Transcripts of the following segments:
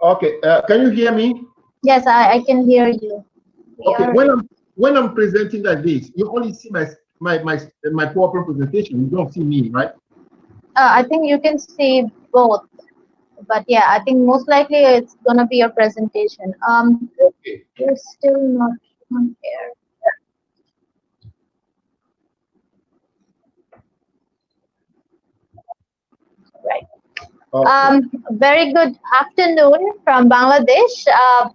Okay, can you hear me? Yes, I can hear you. Okay, when I'm presenting like this, you only see my PowerPoint presentation. You don't see me, right? I think you can see both, but yeah, I think most likely it's gonna be your presentation. Okay. You're still not on here. Right. Okay. Very good afternoon from Bangladesh.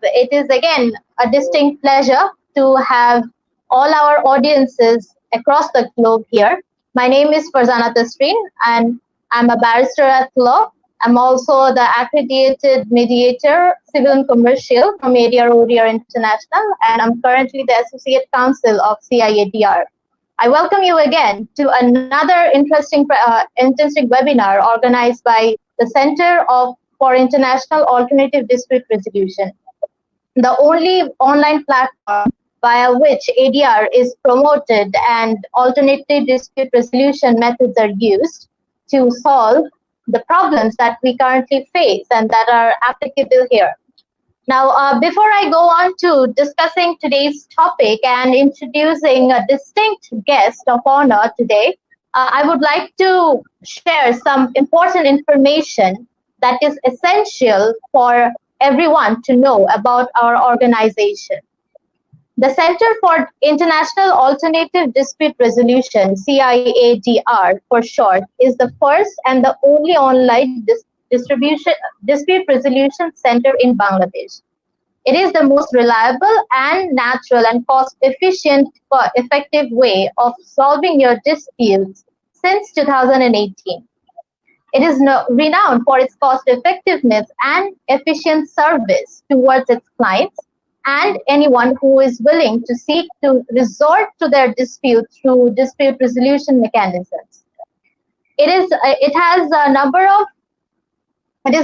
It is again a distinct pleasure to have all our audiences across the globe here. My name is Farzana Tasreen, and I'm a barrister at law. I'm also the accredited mediator, civil and commercial from ODR International, and I'm currently the associate counsel of CIADR. I welcome you again to another interesting webinar organized by the Center for International Alternative Dispute Resolution, the only online platform via which ADR is promoted and alternative dispute resolution methods are used to solve the problems that we currently face and that are applicable here. Now, before I go on to discussing today's topic and introducing a distinct guest of honor today, I would like to share some important information that is essential for everyone to know about our organization. The Center for International Alternative Dispute Resolution, CIADR for short, is the first and the only online dispute resolution center in Bangladesh. It is the most reliable and natural and cost-efficient, effective way of solving your disputes since 2018. It is renowned for its cost-effectiveness and efficient service towards its clients and anyone who is willing to seek to resort to their dispute through dispute resolution mechanisms. It is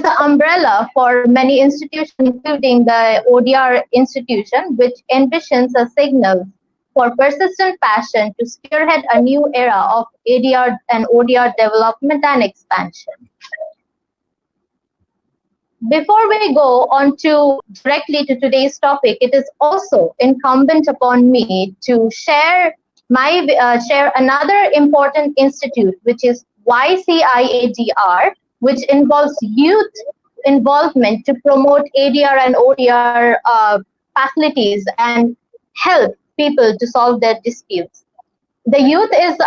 the umbrella for many institutions, including the ODR institution, which envisions a signal for persistent passion to spearhead a new era of ADR and ODR development and expansion. Before we go on directly to today's topic, it is also incumbent upon me to share another important institute, which is YCIADR, which involves youth involvement to promote ADR and ODR facilities and help people to solve their disputes. The youth is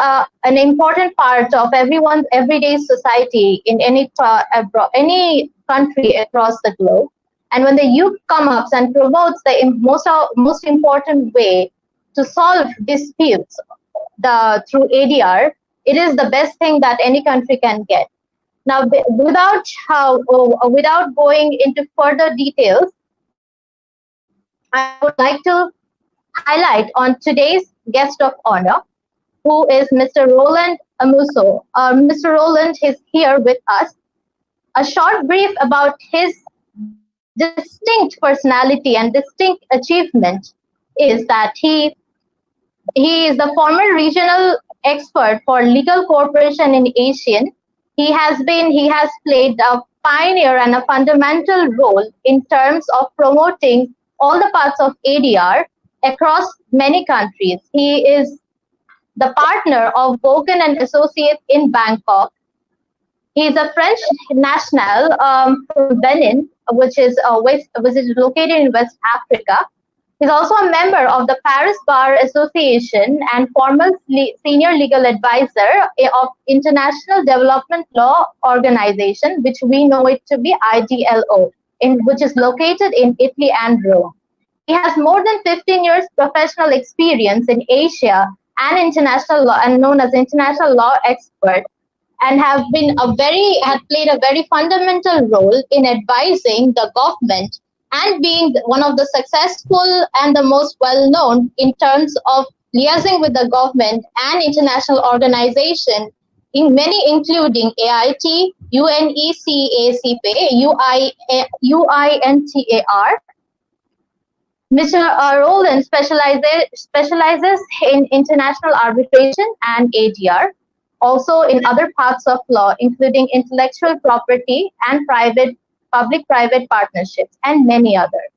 an important part of everyone's everyday society in any country across the globe. And when the youth comes up and promotes the most important way to solve disputes through ADR, it is the best thing that any country can get. Now, without going into further details, I would like to highlight on today's guest of honor, who is Mr. Roland Amoussou. Mr. Roland is here with us. A short brief about his distinct personality and distinct achievement is that he is the former regional expert for legal cooperation in ASEAN. He has played a pioneer and a fundamental role in terms of promoting all the parts of ADR across many countries. He is the partner of Vovan Associate in Bangkok. He is a French national from Benin, which is located in West Africa. He's also a member of the Paris Bar Association and former senior legal advisor of International Development Law Organization, which we know it to be IDLO, which is located in Italy and Rome. He has more than 15 years professional experience in Asia and international law, and known as international law expert, and had played a very fundamental role in advising the government and being one of the successful and the most well-known in terms of liaising with the government and international organization in many, including AIT, UNESCAP, UINTAR. Mr. Roland specializes in international arbitration and ADR, also in other parts of law, including intellectual property and private public-private partnerships, and many others.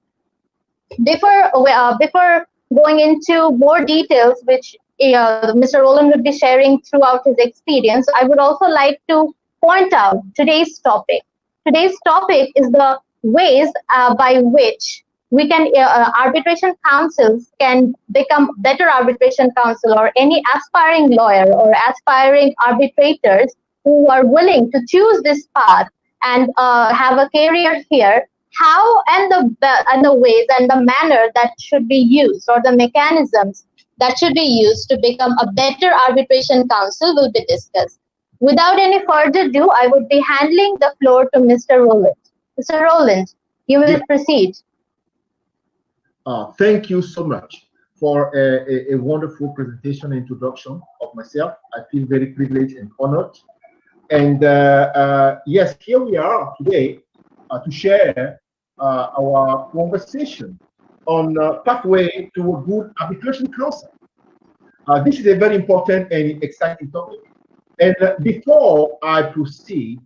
Before going into more details, which Mr. Roland would be sharing throughout his experience, I would also like to point out today's topic. Today's topic is the ways by which we can arbitration counsels can become better arbitration counsel, or any aspiring lawyer or aspiring arbitrators who are willing to choose this path and have a career here, how and the ways and the manner that should be used, or the mechanisms that should be used to become a better arbitration counsel will be discussed. Without any further ado, I would be handing the floor to Mr. Roland. Mr. Roland, you will proceed. Thank you so much for a wonderful presentation and introduction of myself. I feel very privileged and honored. And yes, here we are today to share our conversation on pathway to a good arbitration counsel. This is a very important and exciting topic. And before I proceed,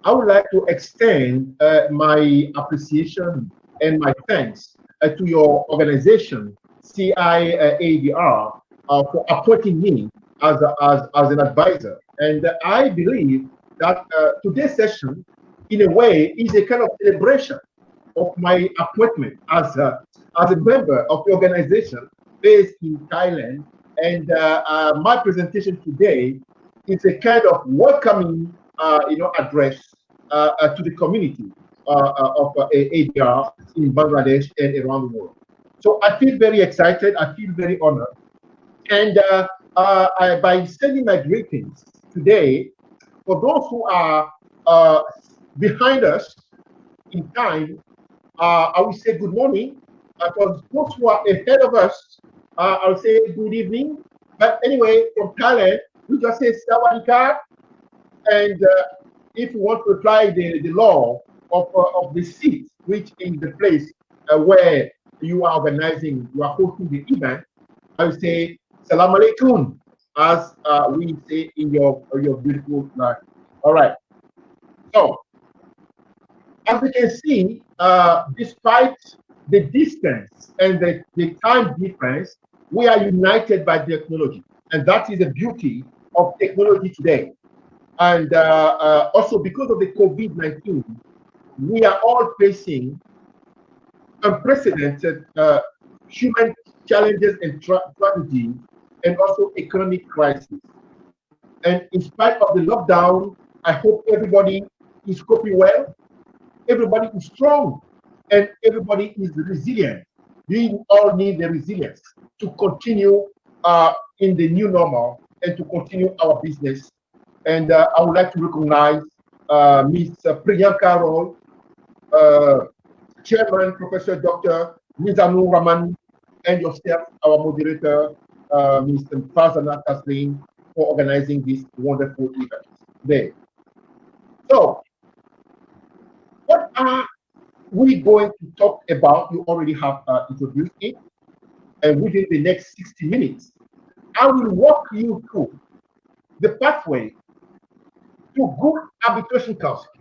I would like to extend my appreciation and my thanks to your organization, CIADR, for appointing me as an advisor. And I believe that today's session, in a way, is a kind of celebration of my appointment as a member of the organization based in Thailand. And my presentation today is a kind of welcoming, address to the community of ADR in Bangladesh and around the world. So I feel very excited. I feel very honored. And by sending my greetings today, for those who are behind us in time, I will say good morning. For those who are ahead of us, I will say good evening. But anyway, from Thailand, we just say Sawadika. And if you want to apply the law of the seat, which is the place where you are organizing, you are hosting the event, I will say Salam Alaikum, as we say in your beautiful life. All right. So, as you can see, despite the distance and the time difference, we are united by technology. And that is the beauty of technology today. And also because of the COVID-19, we are all facing unprecedented human challenges and tragedies, and also economic crisis. And in spite of the lockdown, I hope everybody is coping well, everybody is strong, and everybody is resilient. We all need the resilience to continue in the new normal and to continue our business. And I would like to recognize Ms. Priyanka Roy, Chairman, Professor Dr. Mizanur Rahman, and yourself, our moderator, Mr. Fazana Taslim, for organizing this wonderful event today. So, what are we going to talk about? You already have introduced it. And within the next 60 minutes, I will walk you through the pathway to good arbitration counsel.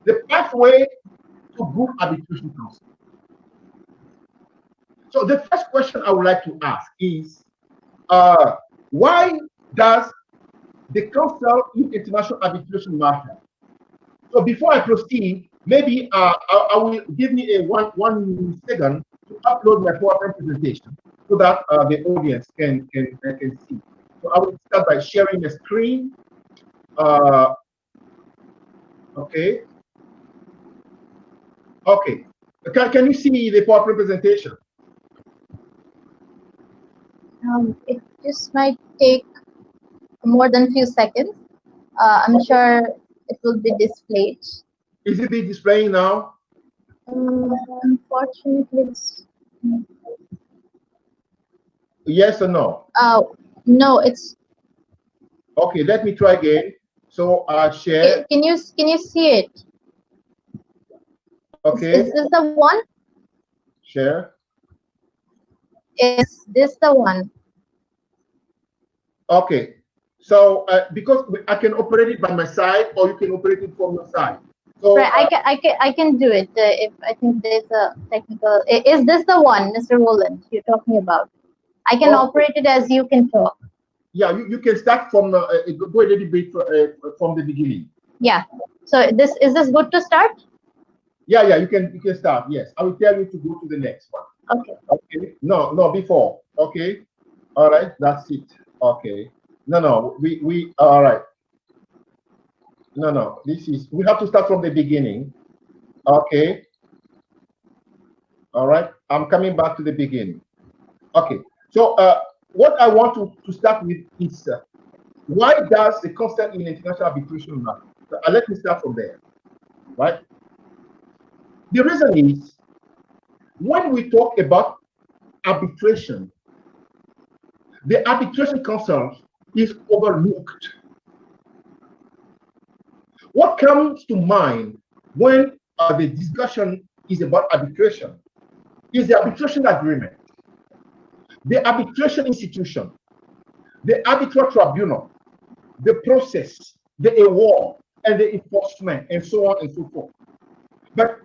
The pathway to good arbitration counsel. So the first question I would like to ask is, why does the counsel in international arbitration matter? So before I proceed, maybe I will give me a one second to upload my PowerPoint presentation so that the audience can see. So I will start by sharing the screen. Okay. Okay. Can you see the PowerPoint presentation? It just might take more than a few seconds. I'm sure it will be displayed. Is it be displaying now? Unfortunately, it's... Yes or no? No, it's... Okay, let me try again. So share. Can you see it? Okay. Is this the one? Share. Is this the one? Okay. So because I can operate it by my side, or you can operate it from your side. So right, I can do it. If I think there's a technical, is this the one, Mr. Roland, you're talking about? I can operate it as you can talk. Yeah, you can start from go a little bit from the beginning. Yeah. So is this good to start? Yeah, you can start. Yes, I will tell you to go to the next one. Okay. Okay. No, before. Okay. All right. That's it. Okay. No. We. All right. No. We have to start from the beginning. Okay. All right. I'm coming back to the beginning. Okay. So what I want to start with is why does the consent in international arbitration matter? So, let me start from there. Right. The reason is when we talk about arbitration, the arbitration counsel is overlooked. What comes to mind when the discussion is about arbitration is the arbitration agreement, the arbitration institution, the arbitral tribunal, the process, the award, and the enforcement, and so on and so forth. But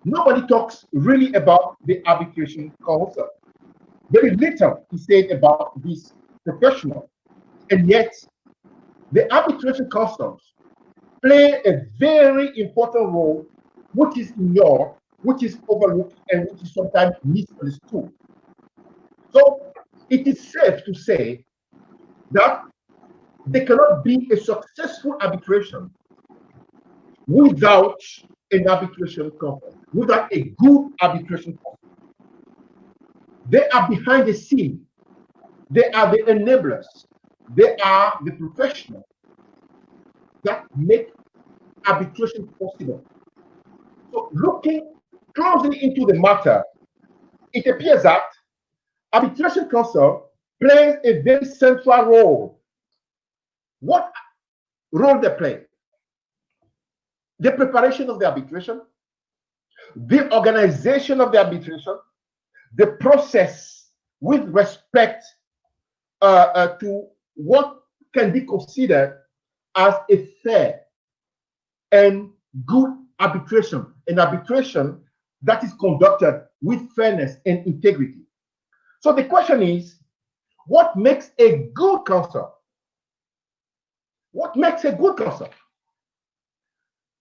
nobody talks really about the arbitration counsel. Very little is said about this professional, and yet the arbitration counsels play a very important role, which is ignored, which is overlooked, and which is sometimes misunderstood. So it is safe to say that there cannot be a successful arbitration without an arbitration counsel, without a good arbitration counsel. They are behind the scene. They are the enablers. They are the professionals that make arbitration possible. So looking closely into the matter, it appears that arbitration counsel plays a very central role. What role they play? The preparation of the arbitration, the organization of the arbitration, the process with respect to what can be considered as a fair and good arbitration, an arbitration that is conducted with fairness and integrity. So the question is, what makes a good counsel? What makes a good counsel?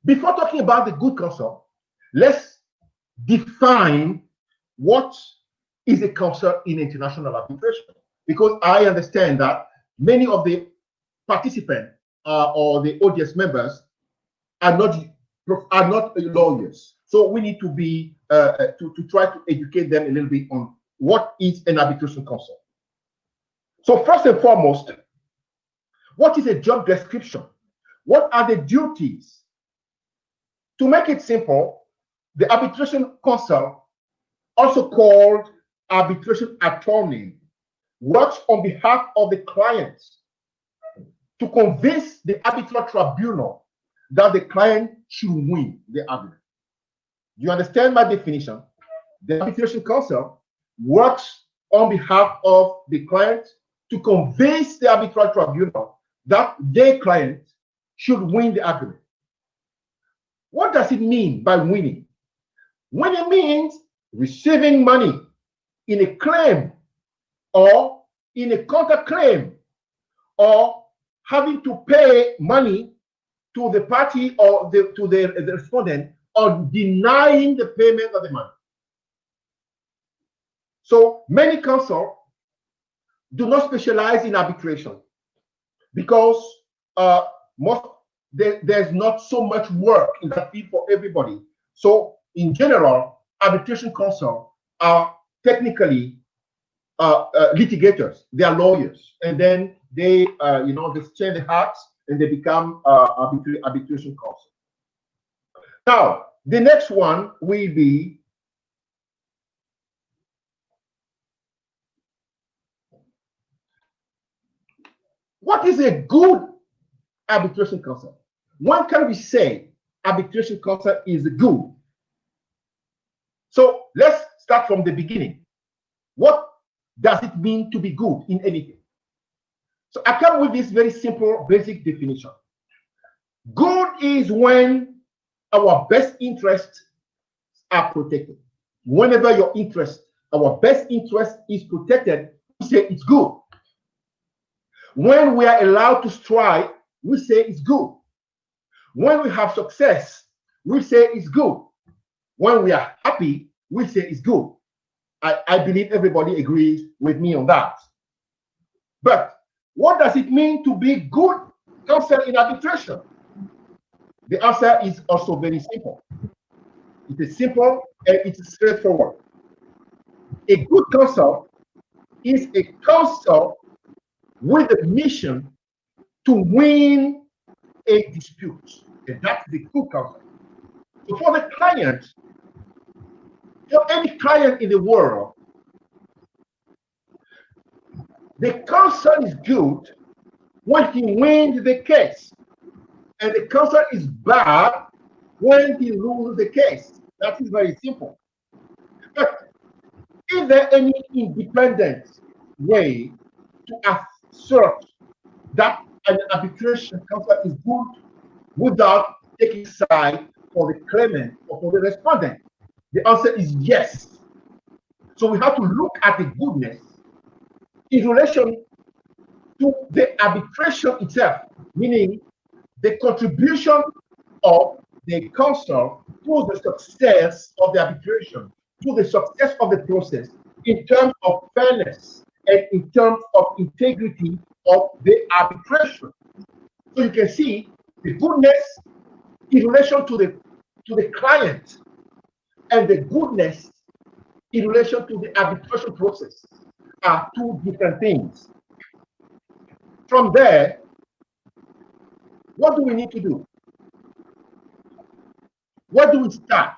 Before talking about the good counsel, let's define what is a counsel in international arbitration. Because I understand that many of the participants or the audience members are not lawyers. So we need to be to try to educate them a little bit on what is an arbitration counsel. So first and foremost, what is a job description? What are the duties? To make it simple, the arbitration counsel, also called arbitration attorney, works on behalf of the clients to convince the arbitral tribunal that the client should win the argument. Do you understand my definition? The arbitration counsel works on behalf of the client to convince the arbitral tribunal that their client should win the argument. What does it mean by winning? Winning means receiving money in a claim or in a counterclaim, or having to pay money to the party or to the respondent, or denying the payment of the money. So many counsels do not specialize in arbitration because there's not so much work in that field for everybody. So in general, arbitration counsel are technically litigators. They are lawyers, and then they they change the hats and they become arbitration counsel. Now the next one will be what is a good arbitration counsel? When can we say arbitration counsel is good? So let's start from the beginning. What does it mean to be good in anything? So I come with this very simple, basic definition. Good is when our best interests are protected. Whenever your interest, our best interest is protected, we say it's good. When we are allowed to strive, we say it's good. When we have success, we say it's good. When we are happy, we say it's good. I believe everybody agrees with me on that. But what does it mean to be good counsel in arbitration? The answer is also very simple. It is simple and it is straightforward. A good counsel is a counsel with a mission to win a dispute. And that's the good counsel. So for the client, for any client in the world, the counsel is good when he wins the case. And the counsel is bad when he loses the case. That is very simple. But is there any independent way to assert that an arbitration counsel is good without taking side for the claimant or for the respondent? The answer is yes. So we have to look at the goodness in relation to the arbitration itself, meaning the contribution of the counsel to the success of the arbitration, to the success of the process in terms of fairness and in terms of integrity of the arbitration. So you can see the goodness in relation to the client and the goodness in relation to the arbitration process are two different things. From there, what do we need to do? Where do we start?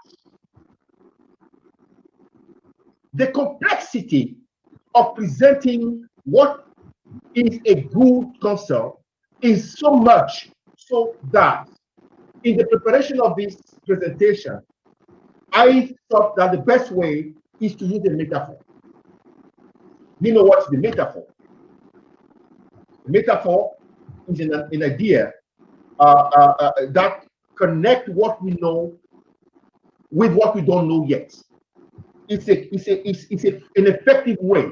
The complexity of presenting what is a good counsel is so much so that in the preparation of this presentation, I thought that the best way is to use a metaphor. You know what's the metaphor? The metaphor is an idea that connect what we know with what we don't know yet. It's an effective way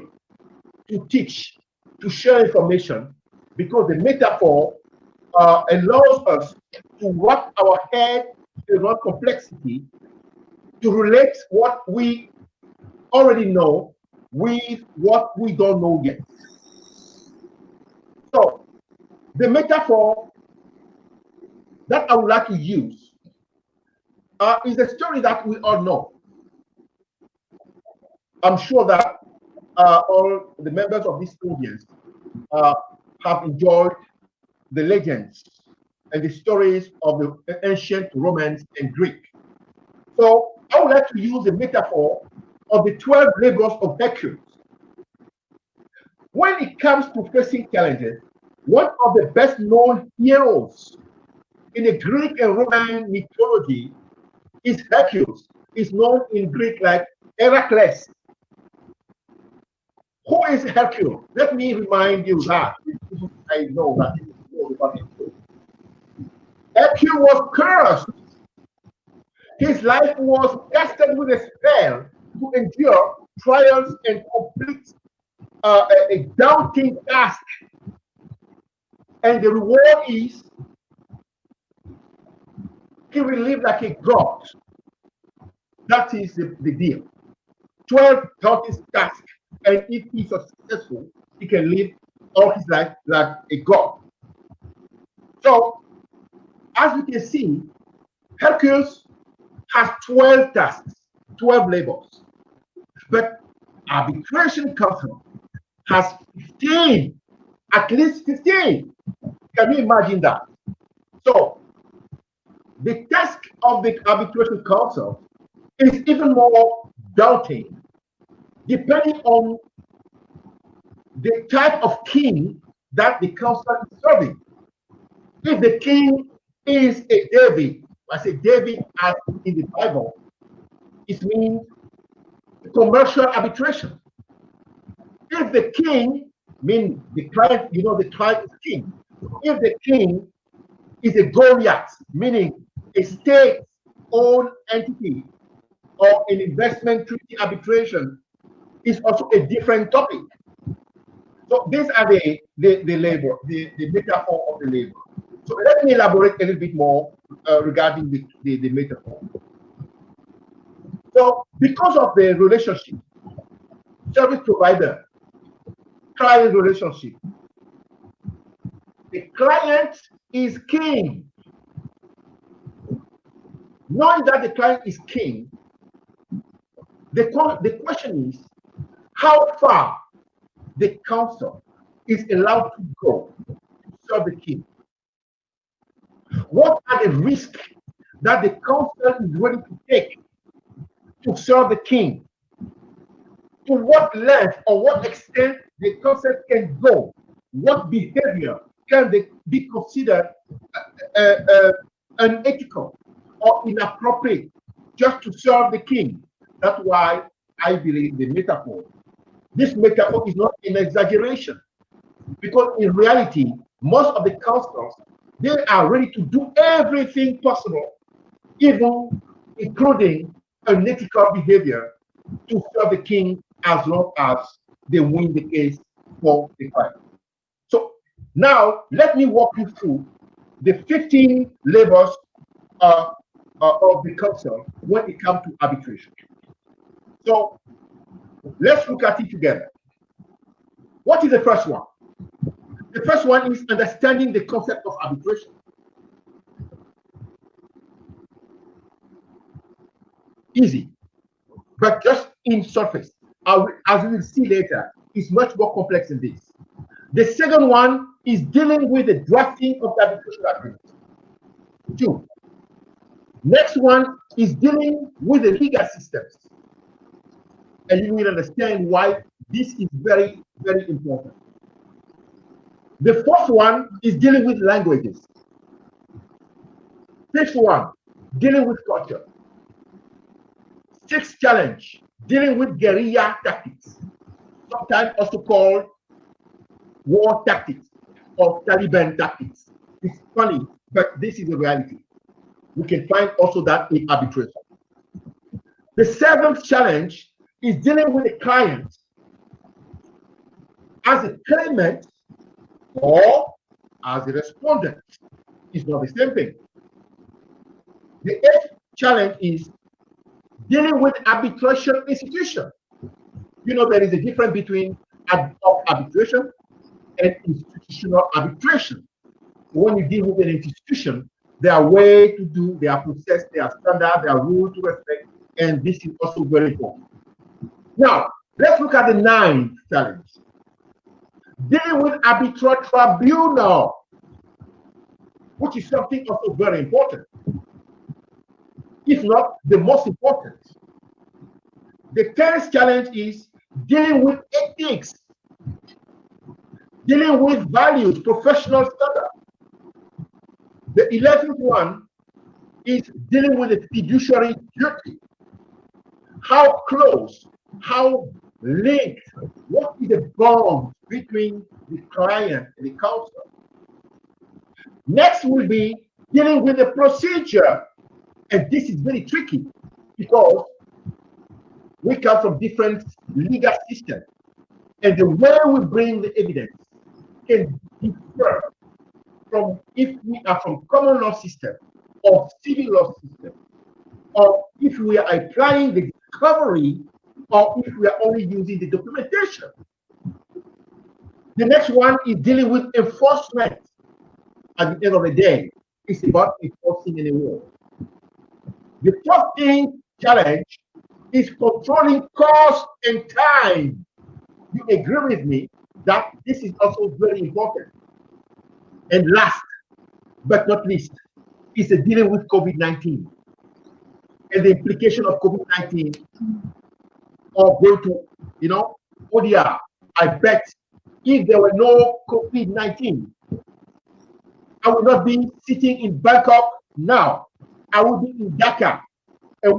to teach, to share information, because the metaphor allows us to wrap our head around complexity, to relate what we already know with what we don't know yet. So the metaphor that I would like to use is a story that we all know. I'm sure that all the members of this audience have enjoyed the legends and the stories of the ancient Romans and Greek. So I would like to use the metaphor of the 12 labors of Hercules. When it comes to facing challenges, one of the best known heroes in the Greek and Roman mythology is Hercules. Is known in Greek like Heracles. Who is Hercules? Let me remind you that. I know that you know about it. Hercules was cursed. His life was casted with a spell to endure trials and complete a daunting task. And the reward is he will live like a god. That is the deal. 12 daunting tasks, and if he's successful, he can live all his life like a god. So, as you can see, Hercules has 12 tasks, 12 labors. But Arbitration Counsel has 15, at least 15. Can you imagine that? So, the task of the Arbitration Counsel is even more daunting, depending on the type of king that the counsel is serving. If the king is a David, I say David as in the Bible, it means commercial arbitration. If the king, mean the client, you know, the client is king. If the king is a Goliath, meaning a state own entity or an investment treaty arbitration is also a different topic. So these are the metaphor of the labor. So let me elaborate a little bit more regarding the metaphor. So because of the relationship, service provider, client relationship, the client is king. Knowing that the client is king, the question is how far the counsel is allowed to go to serve the king. What are the risks that the counsel is ready to take to serve the king? To what length or what extent the counsel can go? What behavior can they be considered unethical or inappropriate just to serve the king? That's why I believe the metaphor. This metaphor is not an exaggeration, because in reality, most of the counsellors, they are ready to do everything possible, even including unethical behavior, to serve the king as long as they win the case for the client. So now let me walk you through the 15 labors of the counsel when it comes to arbitration. So let's look at it together. What is the first one? The first one is understanding the concept of arbitration. Easy, but just in surface. As we will see later, it's much more complex than this. The second one is dealing with the drafting of the arbitration agreement. 2. Next one is dealing with the legal systems. And you will understand why this is very, very important. The fourth one is dealing with languages. Fifth one, dealing with culture. Sixth challenge, dealing with guerrilla tactics, sometimes also called war tactics or Taliban tactics. It's funny, but this is the reality. We can find also that in arbitration. The seventh challenge is dealing with the client as a claimant or as a respondent. It's not the same thing. The eighth challenge is dealing with arbitration institution. You know, there is a difference between arbitration and institutional arbitration. When you deal with an institution, there are ways to do, there are process, there are standards, there are rules to respect, and this is also very important. Now, let's look at the ninth challenge. Dealing with arbitral tribunal, which is something also very important, if not the most important. The 10th challenge is dealing with ethics, dealing with values, professional standards. The 11th one is dealing with the fiduciary duty. How close, how linked, what is the bond between the client and the counsel? Next will be dealing with the procedure. And this is very tricky because we come from different legal systems. And the way we bring the evidence can differ from if we are from common law system or civil law system, or if we are applying the discovery, or if we are only using the documentation. The next one is dealing with enforcement. At the end of the day, it's about enforcing any law. The 14th challenge is controlling cost and time. You agree with me that this is also very important. And last but not least is the dealing with COVID-19 and the implication of COVID-19 or go to, ODR. I bet if there were no COVID-19, I would not be sitting in Bangkok now. I would be in Dhaka, and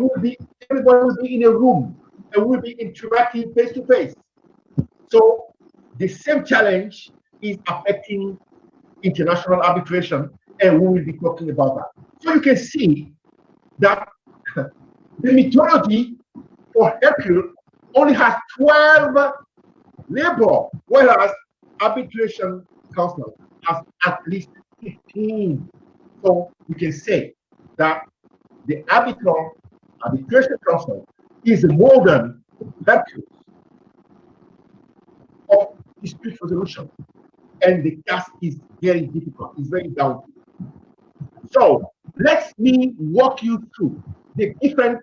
everybody would be in a room, and we'll be interacting face to face. So the same challenge is affecting international arbitration, and we will be talking about that. So you can see that The methodology for Hercule only has 12 labor, whereas Arbitration Counsel has at least 15. So you can say that the Arbitration Counsel is a modern Hercule of dispute resolution, and the task is very difficult. It's very daunting. So let me walk you through the different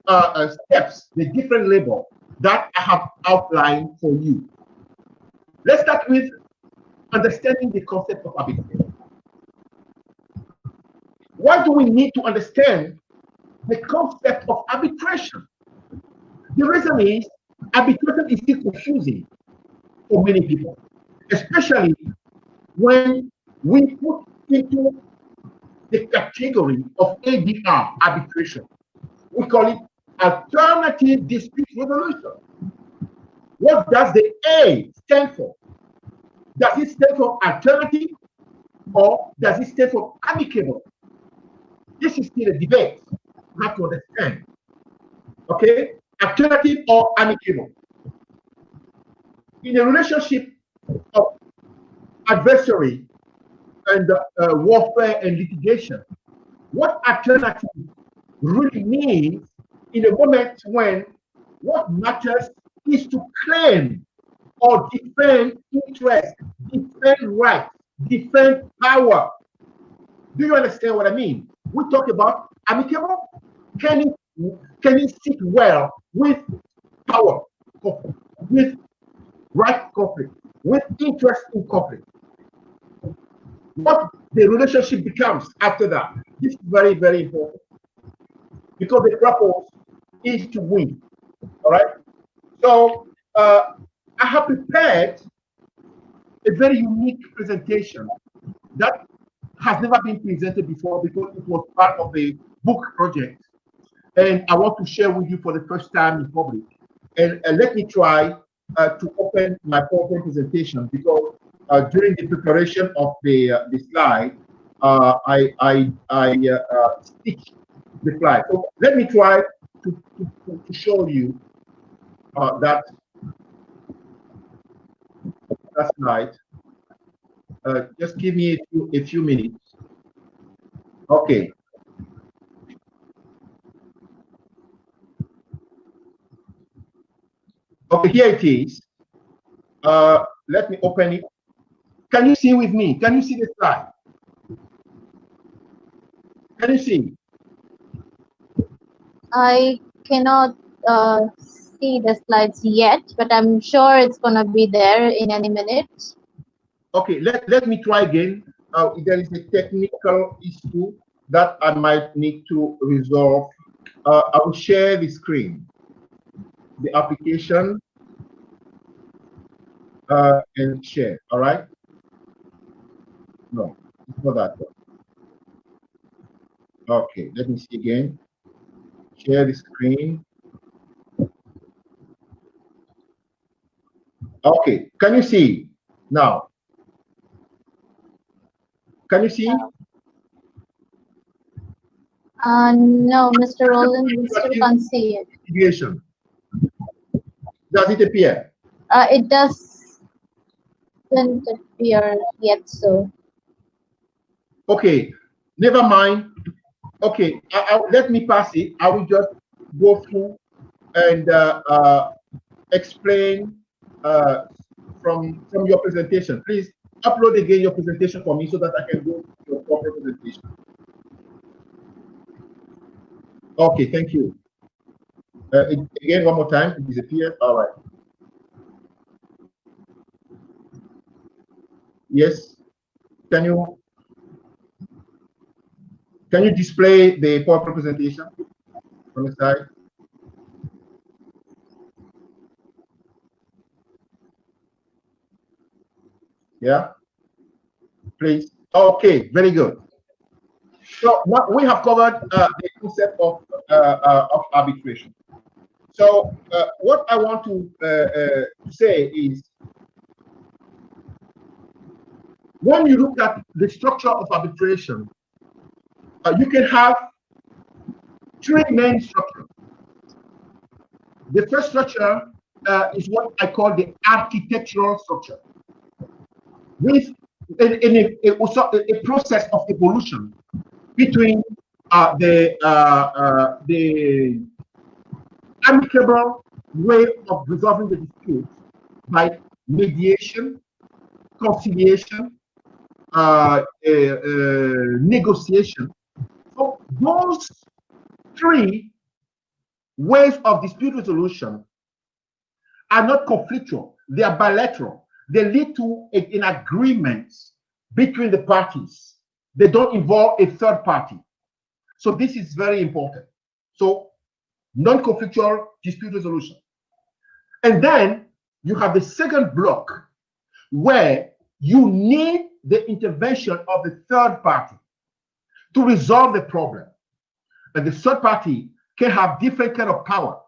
steps, the different labor that I have outlined for you. Let's start with understanding the concept of arbitration. Why do we need to understand the concept of arbitration? The reason is arbitration is still confusing for many people, especially when we put into the category of ADR, arbitration. We call it alternative dispute resolution. What does the A stand for? Does it stand for alternative, or does it stand for amicable? This is still a debate. You have to understand. Okay? Alternative or amicable. In a relationship of adversary and warfare and litigation, what alternative really means in a moment when what matters is to claim or defend interest, defend rights, defend power. Do you understand what I mean? We talk about amicable. Can it sit well with power conflict, with right conflict, with interest in conflict? What the relationship becomes after that, this is very, very important, because the purpose is to win. All right. So I have prepared a very unique presentation that has never been presented before, because it was part of the book project, and I want to share with you for the first time in public. And let me try to open my PowerPoint presentation, because during the preparation of the slide, I stitched the slide. So let me try to show you that slide. Just give me a few minutes. Okay. Okay, here it is. Let me open it. Can you see with me? Can you see the slide? Can you see? I cannot see the slides yet, but I'm sure it's going to be there in any minute. Okay, let me try again. There is a technical issue that I might need to resolve. I will share the screen, the application, and share. All right? No, it's not that one. Okay, let me see again. Share the screen. Okay, can you see now? Can you see? No, Mr. Roland, we still can't see it. Does it appear? It doesn't appear yet, so. Okay, never mind. Okay, let me pass it. I will just go through and explain from your presentation. Please upload again your presentation for me so that I can go to your proper presentation. Okay, thank you. Again, one more time, it disappeared. All right. Yes. Can you display the PowerPoint presentation on the side? Yeah. Please. Okay. Very good. So now we have covered the concept of arbitration. So what I want to say is, when you look at the structure of arbitration, you can have three main structures. The first structure is what I call the architectural structure, with a process of evolution between the amicable way of resolving the dispute by mediation, conciliation, negotiation. So those three ways of dispute resolution are not conflictual, they are bilateral. They lead to an agreement between the parties. They don't involve a third party. So this is very important. So non-conflictual dispute resolution. And then you have the second block where you need the intervention of the third party to resolve the problem. And the third party can have different kind of power.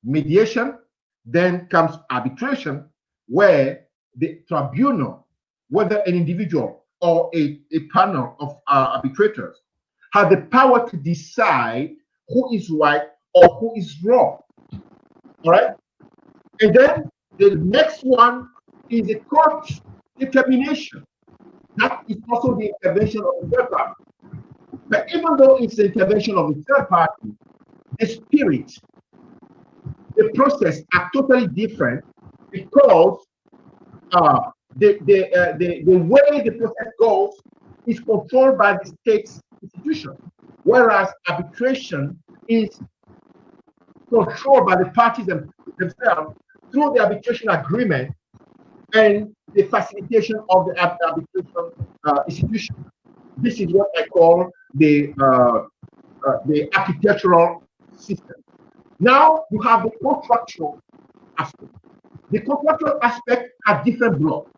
Mediation, then comes arbitration, where the tribunal, whether an individual or a panel of arbitrators, have the power to decide who is right or who is wrong. All right? And then the next one is a court determination. That is also the intervention of the third party. But even though it's the intervention of the third party, the spirit, the process are totally different, because the way the process goes is controlled by the state's institution, whereas arbitration is controlled by the parties themselves through the arbitration agreement and the facilitation of the arbitration institution. This is what I call the architectural system. Now you have the contractual aspect. The contractual aspect has different blocks.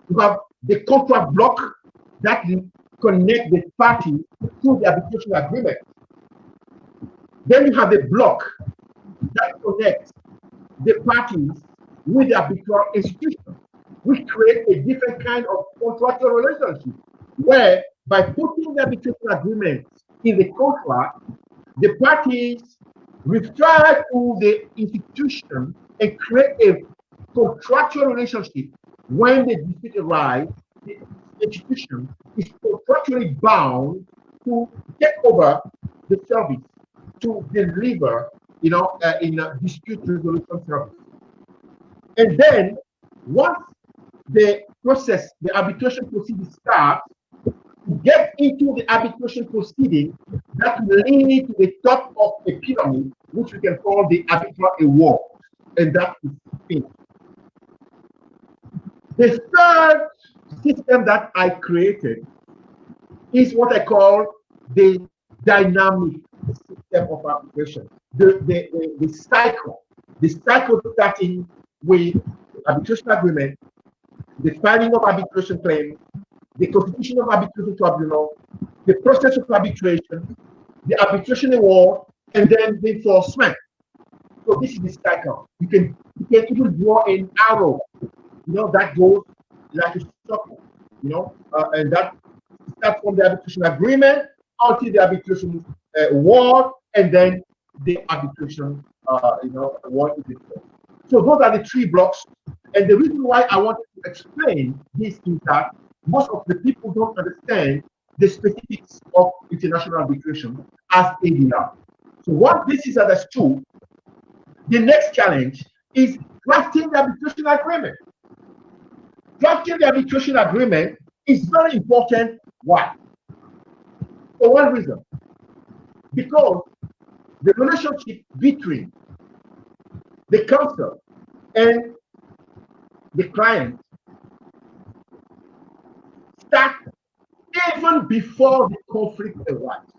You have the contract block that connect the party to the arbitration agreement. Then you have the block that connects the parties with the arbitral institution, which create a different kind of contractual relationship, where by putting the arbitration agreement in the contract, the parties refer to the institution and create a contractual relationship. When the dispute arises, the institution is contractually bound to take over the service to deliver, in a dispute resolution service. And then once the process, the arbitration proceeding starts, to get into the arbitration proceeding that will lead to the top of a pyramid, which we can call the arbitral award, and that is finished. The third system that I created is what I call the dynamic system of arbitration. The cycle starting with arbitration agreement, the filing of arbitration claim, the constitution of arbitration tribunal, the process of arbitration, the arbitration award, and then the enforcement. So this is the cycle. You can even draw an arrow, that goes like a circle, and that starts from the arbitration agreement until the arbitration award, and then the arbitration award is enforced. So those are the three blocks. And the reason why I wanted to explain this is that most of the people don't understand the specifics of international arbitration as ADR. So once this is understood, the next challenge is drafting the arbitration agreement. Drafting the arbitration agreement is very important. Why? For one reason. Because the relationship between the counsel and the client starts even before the conflict arises.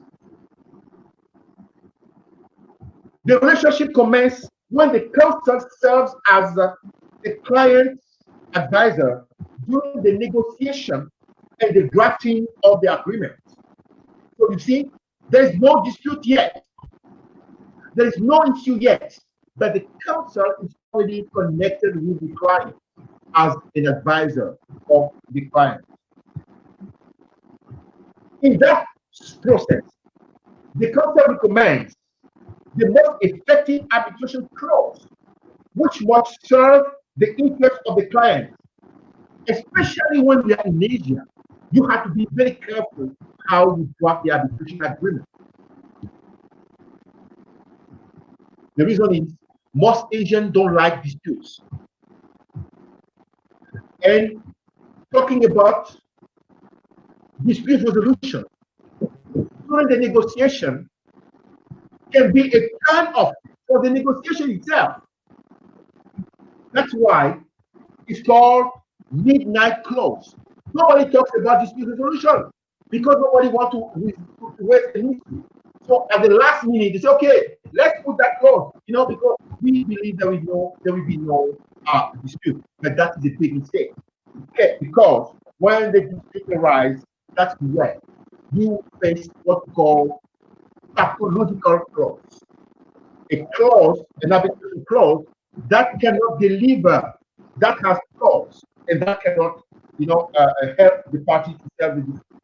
The relationship commences when the counsel serves as the client's advisor during the negotiation and the drafting of the agreement. So you see, there's no dispute yet. There is no issue yet, but the counsel is already connected with the client as an advisor of the client. In that process, the counsel recommends the most effective arbitration clause, which must serve the interest of the client, especially when we are in Asia. You have to be very careful how you draft the arbitration agreement. The reason is most Asians don't like disputes. And talking about dispute resolution during the negotiation can be a turn-off for the negotiation itself. That's why it's called midnight clause. Nobody talks about dispute resolution because nobody wants to waste an issue. So at the last minute, they say, okay, let's put that clause, because we believe there will be no dispute. But that is a big mistake. Okay, because when the dispute arises, that's where you face what we call pathological clause. A clause, an arbitration clause that cannot deliver, that has flaws, and that cannot, help the party to solve the dispute.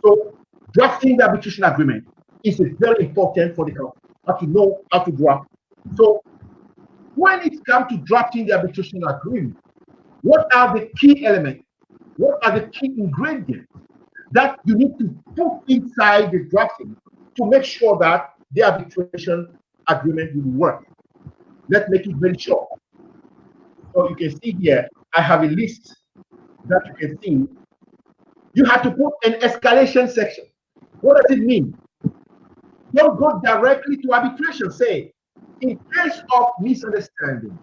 So drafting the arbitration agreement is very important for the country. How to know how to draft. So when it comes to drafting the arbitration agreement, what are the key elements? What are the key ingredients that you need to put inside the drafting to make sure that the arbitration agreement will work? Let's make it very short. So you can see here, I have a list that you can see. You have to put an escalation section. What does it mean? Don't go directly to arbitration. Say, in case of misunderstanding,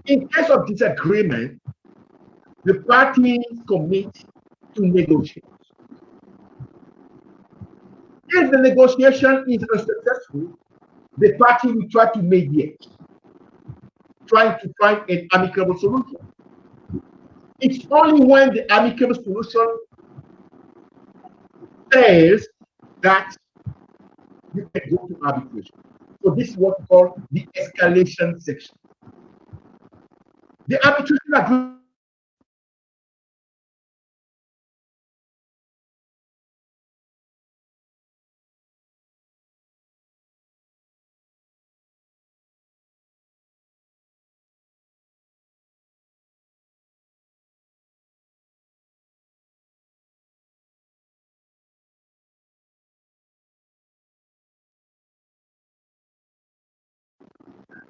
in case of disagreement, the parties commit to negotiate. If the negotiation is unsuccessful, the party will try to mediate, trying to find an amicable solution. It's only when the amicable solution fails that you can go to arbitration. So this is what we call the escalation section. The arbitration agreement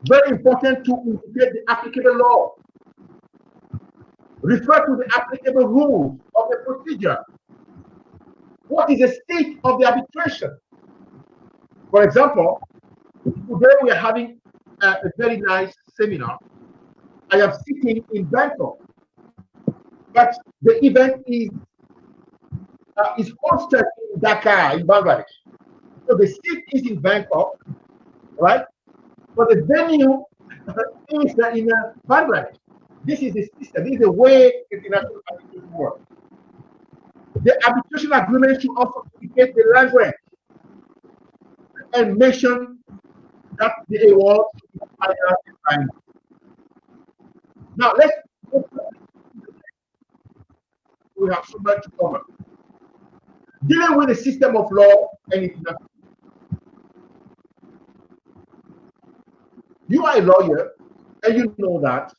very important to integrate the applicable law. Refer to the applicable rules of the procedure. What is the state of the arbitration? For example, today we are having a very nice seminar. I am sitting in Bangkok, but the event is hosted in Dhaka, in Bangladesh. So the seat is in Bangkok, right? But the venue is in Bangladesh. This is the system. This is the way international arbitration works. The arbitration agreement should also indicate the language and mention that the award is final. Now let's go. We have so much to cover. Dealing with the system of law and international. You are a lawyer, and you know that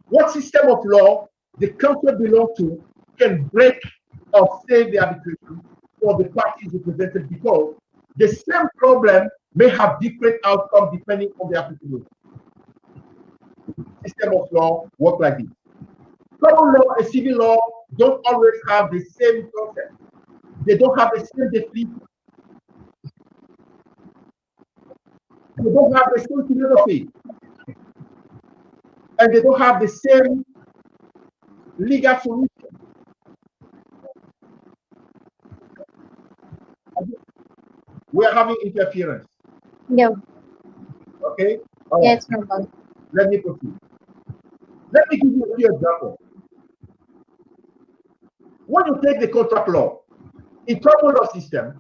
what system of law the country belongs to can break or save the arbitration for the parties represented, because the same problem may have different outcomes depending on the applicable system of law. Work like this. Common law and civil law don't always have the same concept. They don't have the same definition. They don't have the same philosophy. And they don't have the same legal solution. We are having interference. No. Okay? Yes, no problem. Let me proceed. Let me give you a few examples. When you take the contract law, in common law system,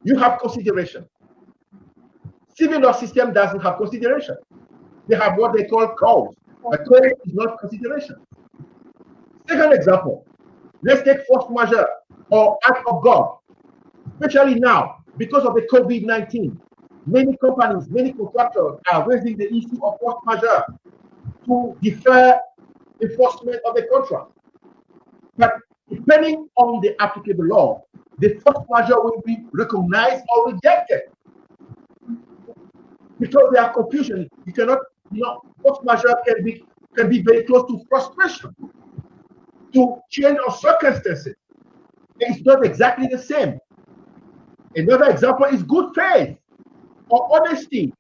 you have consideration. Civil law system doesn't have consideration. They have what they call cause. A cause is not consideration. Second example, let's take force majeure or act of God. especially now because of the COVID-19. Many companies, many contractors are raising the issue of force majeure to defer enforcement of the contract. But depending on the applicable law, the force majeure will be recognized or rejected. Because there are confusion, you cannot, force majeure can be very close to frustration, to change of circumstances. It's not exactly the same. Another example is good faith or honesty.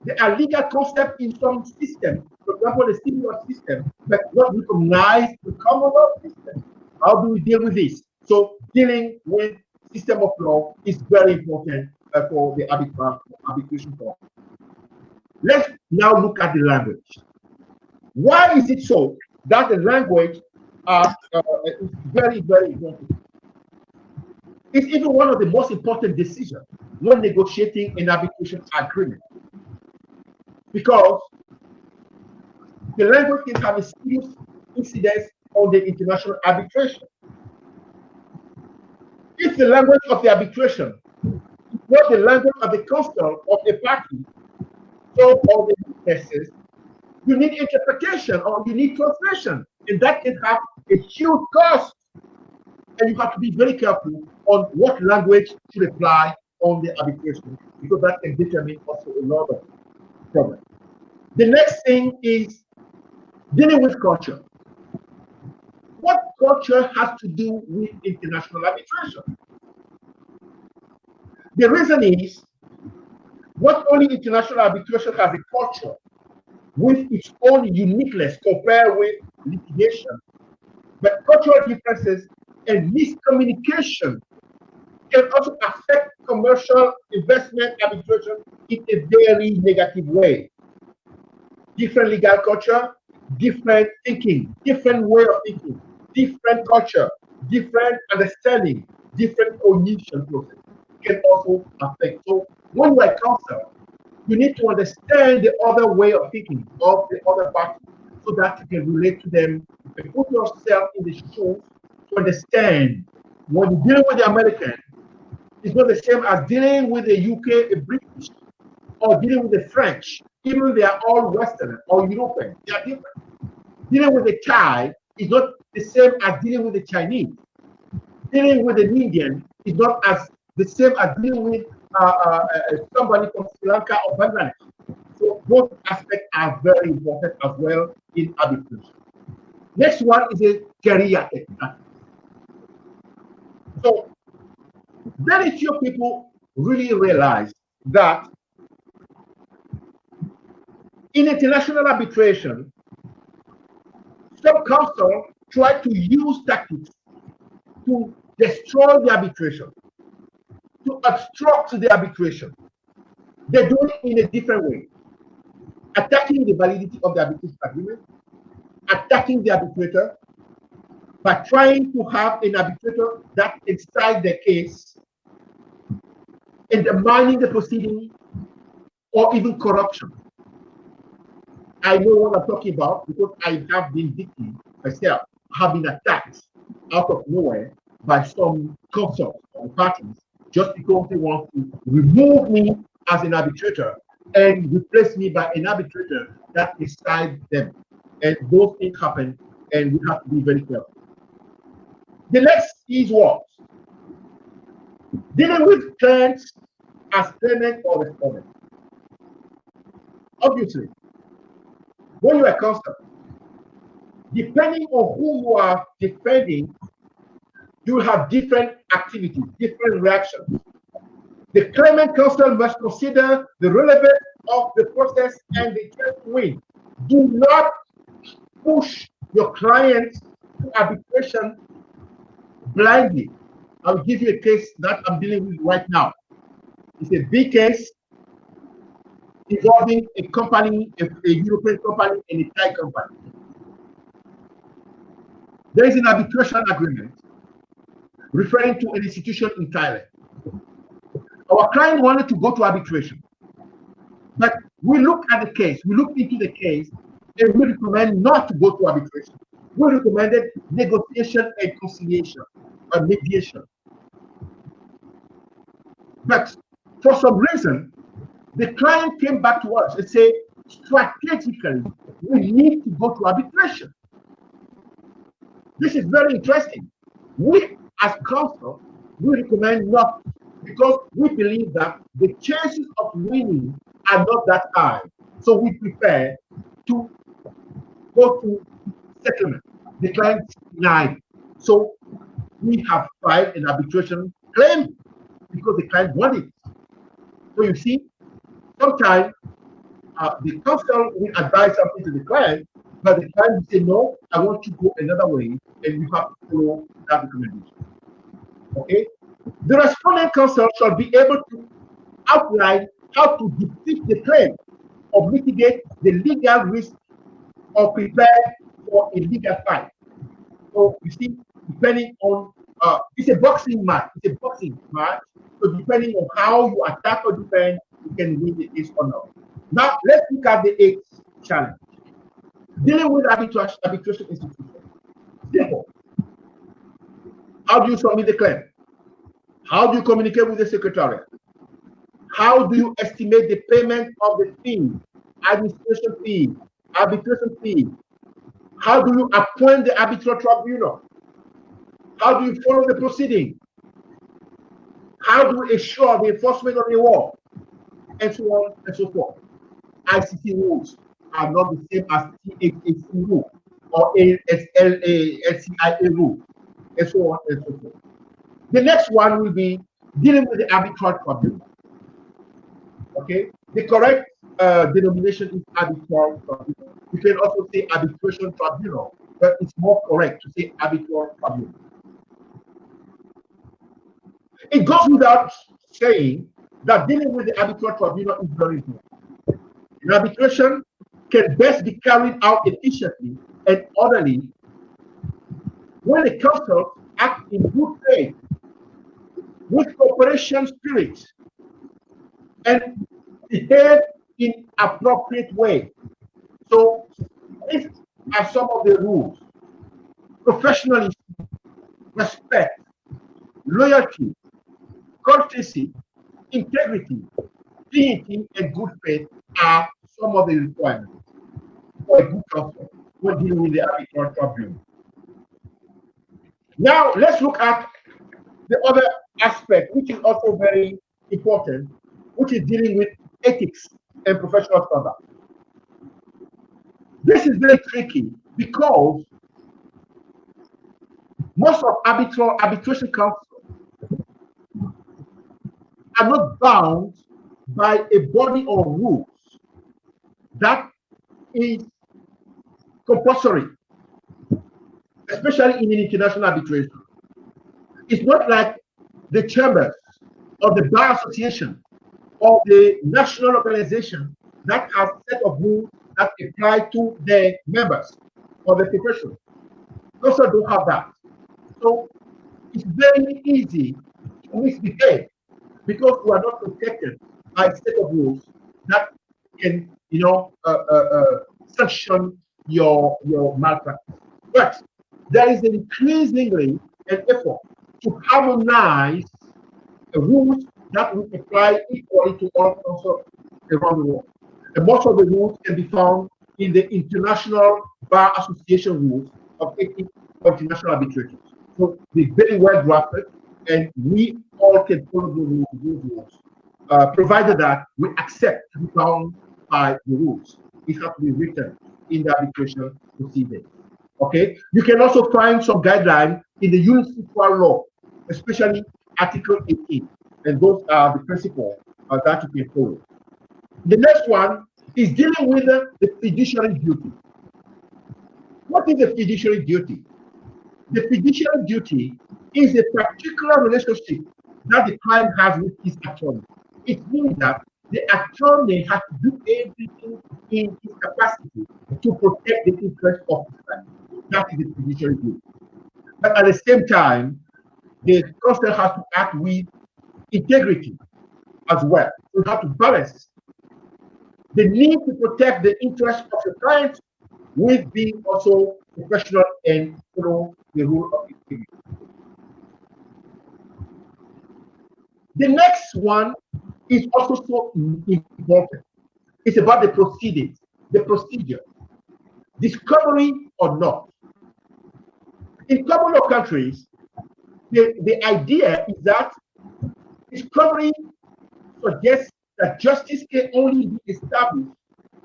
There are legal concepts in some systems, for example, the civil system, but not recognized the common law system. How do we deal with this? So dealing with system of law is very important for the arbitration court. Let's now look at the language. Why is it so that the language is very, very important? It's even one of the most important decisions when negotiating an arbitration agreement. Because the language can have a serious incidence on the international arbitration. If the language of the arbitration is not the language of the counsel of a party, so all the witnesses, you need interpretation or you need translation, and that can have a huge cost. And you have to be very careful on what language should apply on the arbitration, because that can determine also a lot of problems. The next thing is dealing with culture. What culture has to do with international arbitration? The reason is, not only international arbitration has a culture with its own uniqueness compared with litigation, but cultural differences and miscommunication can also affect commercial investment arbitration in a very negative way. Different legal culture, different thinking, different way of thinking, different culture, different understanding, different cognition process can also affect. So when you are counsel, you need to understand the other way of thinking of the other party so that you can relate to them and put yourself in the shoes to understand. When you're dealing with the American, it's not the same as dealing with the UK, a British, or dealing with the French. Even if they are all Western or European, they are different. Dealing with the Thai is not the same as dealing with the Chinese. Dealing with an Indian is not as the same as dealing with somebody from Sri Lanka or Bangladesh. So both aspects are very important as well in arbitration. Next one is a career technique. So very few people really realize that in international arbitration, some counsel try to use tactics to destroy the arbitration, to obstruct the arbitration. They do it in a different way, attacking the validity of the arbitration agreement, attacking the arbitrator by trying to have an arbitrator that inside the case, undermining the proceeding, or even corruption. I know what I'm talking about because I have been victim myself, have been attacked out of nowhere by some counsel or parties just because they want to remove me as an arbitrator and replace me by an arbitrator that decides them. And those things happen, and we have to be very careful. The next is what? Dealing with clients as claimant or respondent. Obviously, when you are counsel, depending on who you are defending, you will have different activities, different reactions. The claimant counsel must consider the relevance of the process and the chance to win. Do not push your client to arbitration blindly. I'll give you a case that I'm dealing with right now. It's a big case involving a company, a European company and a Thai company. There is an arbitration agreement referring to an institution in Thailand. Our client wanted to go to arbitration, but we looked at the case, we looked into the case, and we recommend not to go to arbitration. We recommended negotiation and conciliation, or mediation. But for some reason, the client came back to us and said, strategically, we need to go to arbitration. This is very interesting. We, as counsel, we recommend not, because we believe that the chances of winning are not that high. So we prefer to go to settlement. The client denied. So we have filed an arbitration claim because the client wanted it. So you see, sometimes the counsel will advise something to the client, but the client will say, no, I want to go another way, and you have to follow that recommendation. Okay? The respondent counsel shall be able to outline how to defeat the claim or mitigate the legal risk or prepare for a legal fight. So you see, depending on it's a boxing match. It's a boxing match. So depending on how you attack or defend, you can win the case or not. Now let's look at the 8th challenge. Dealing with arbitration institutions. Simple. How do you submit the claim? How do you communicate with the secretariat? How do you estimate the payment of the fee, administration fee, arbitration fee? How do you appoint the arbitral tribunal? How do you follow the proceeding? How do you ensure the enforcement of the law? And so on and so forth. ICC rules are not the same as THAC rule or LCIA rule, and so on and so forth. The next one will be dealing with the arbitral tribunal. Okay, the correct denomination is arbitral tribunal. You can also say arbitration tribunal, but it's more correct to say arbitral tribunal. It goes without saying that dealing with the arbitral tribunal is very important. An arbitration can best be carried out efficiently and orderly when the counsel act in good faith, with cooperation spirit, and behave in appropriate way. So these are some of the rules: professionalism, respect, loyalty, courtesy, integrity, dignity, and good faith are some of the requirements for a good counsel when dealing with the arbitral tribunal. Now let's look at the other aspect, which is also very important, which is dealing with ethics and professional conduct. This is very tricky because most of arbitration counsel are not bound by a body of rules that is compulsory, especially in an international arbitration. It's not like the chambers or the bar association or the national organization that have a set of rules that apply to their members or the profession. Also don't have that. So it's very easy to misbehave because we are not protected by a set of rules that can, sanction your malpractice. But there is increasingly an effort to harmonize the rules that will apply equally to all counsel around the world. And most of the rules can be found in the International Bar Association rules of ethics for international arbitrators. So they're very well drafted, and we all can follow those rules, provided that we accept to be bound by the rules. It has to be written in the arbitration procedure. Okay, you can also find some guidelines in the UNITAR law, especially Article 18, and those are the principles that you can follow. The next one is dealing with the fiduciary duty. What is the fiduciary duty? The fiduciary duty is a particular relationship that the client has with his attorney. It means that the attorney has to do everything in his capacity to protect the interest of his client. That is the fiduciary duty. But at the same time, the counsel has to act with integrity as well. You have to balance the need to protect the interest of your client with being also professional and follow the rule of integrity. The next one is also so important. It's about the proceedings, the procedure, discovery or not. In common law countries, the idea is that discovery suggests that justice can only be established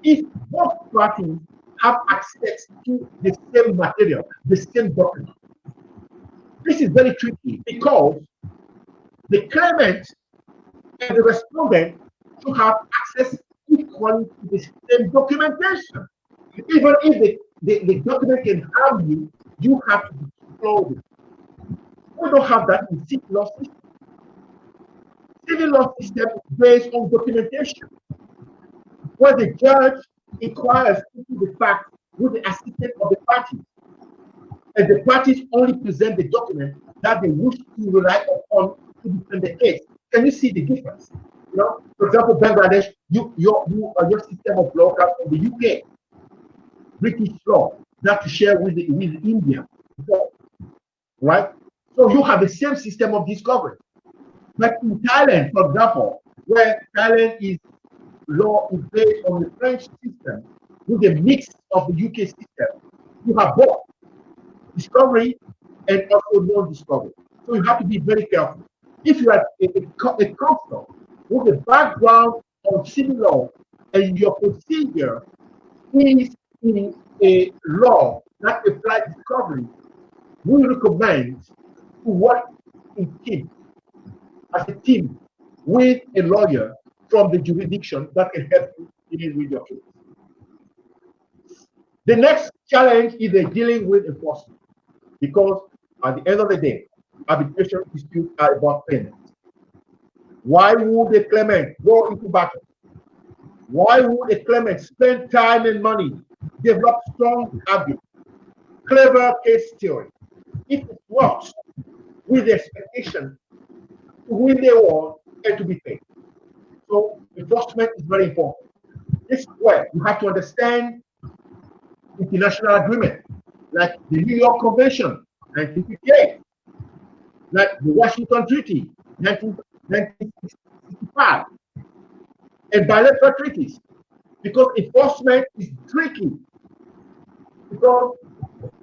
if both parties have access to the same material, the same document. This is very tricky because the claimant and the respondent should have access equally to the same documentation. Even if the document can harm you, you have to disclose it. We don't have that in civil law system. Civil law system is based on documentation, where the judge inquires into the facts with the assistance of the parties, and the parties only present the document that they wish to rely upon to defend the case. Can you see the difference? You know, for example, Bangladesh, your system of law comes from the UK, British law, that you share with India, right? So you have the same system of discovery. But in Thailand, for example, where Thailand is law is based on the French system with a mix of the UK system, you have both discovery and also non-discovery. So you have to be very careful. If you are a counsel with a background on civil law and your procedure is in a law that applies discovery, we recommend to work in team, as a team, with a lawyer from the jurisdiction that can help you dealing with your case. The next challenge is dealing with enforcement, because at the end of the day, arbitration disputes are about payment. Why would the claimant go into battle? Why would a claimant spend time and money, develop strong argument, clever case theory, if it works with the expectation to win the award and to be paid? So enforcement is very important. This is where you have to understand international agreement, like the New York Convention, 1958, like the Washington Treaty, 1965, and bilateral treaties, because enforcement is tricky, because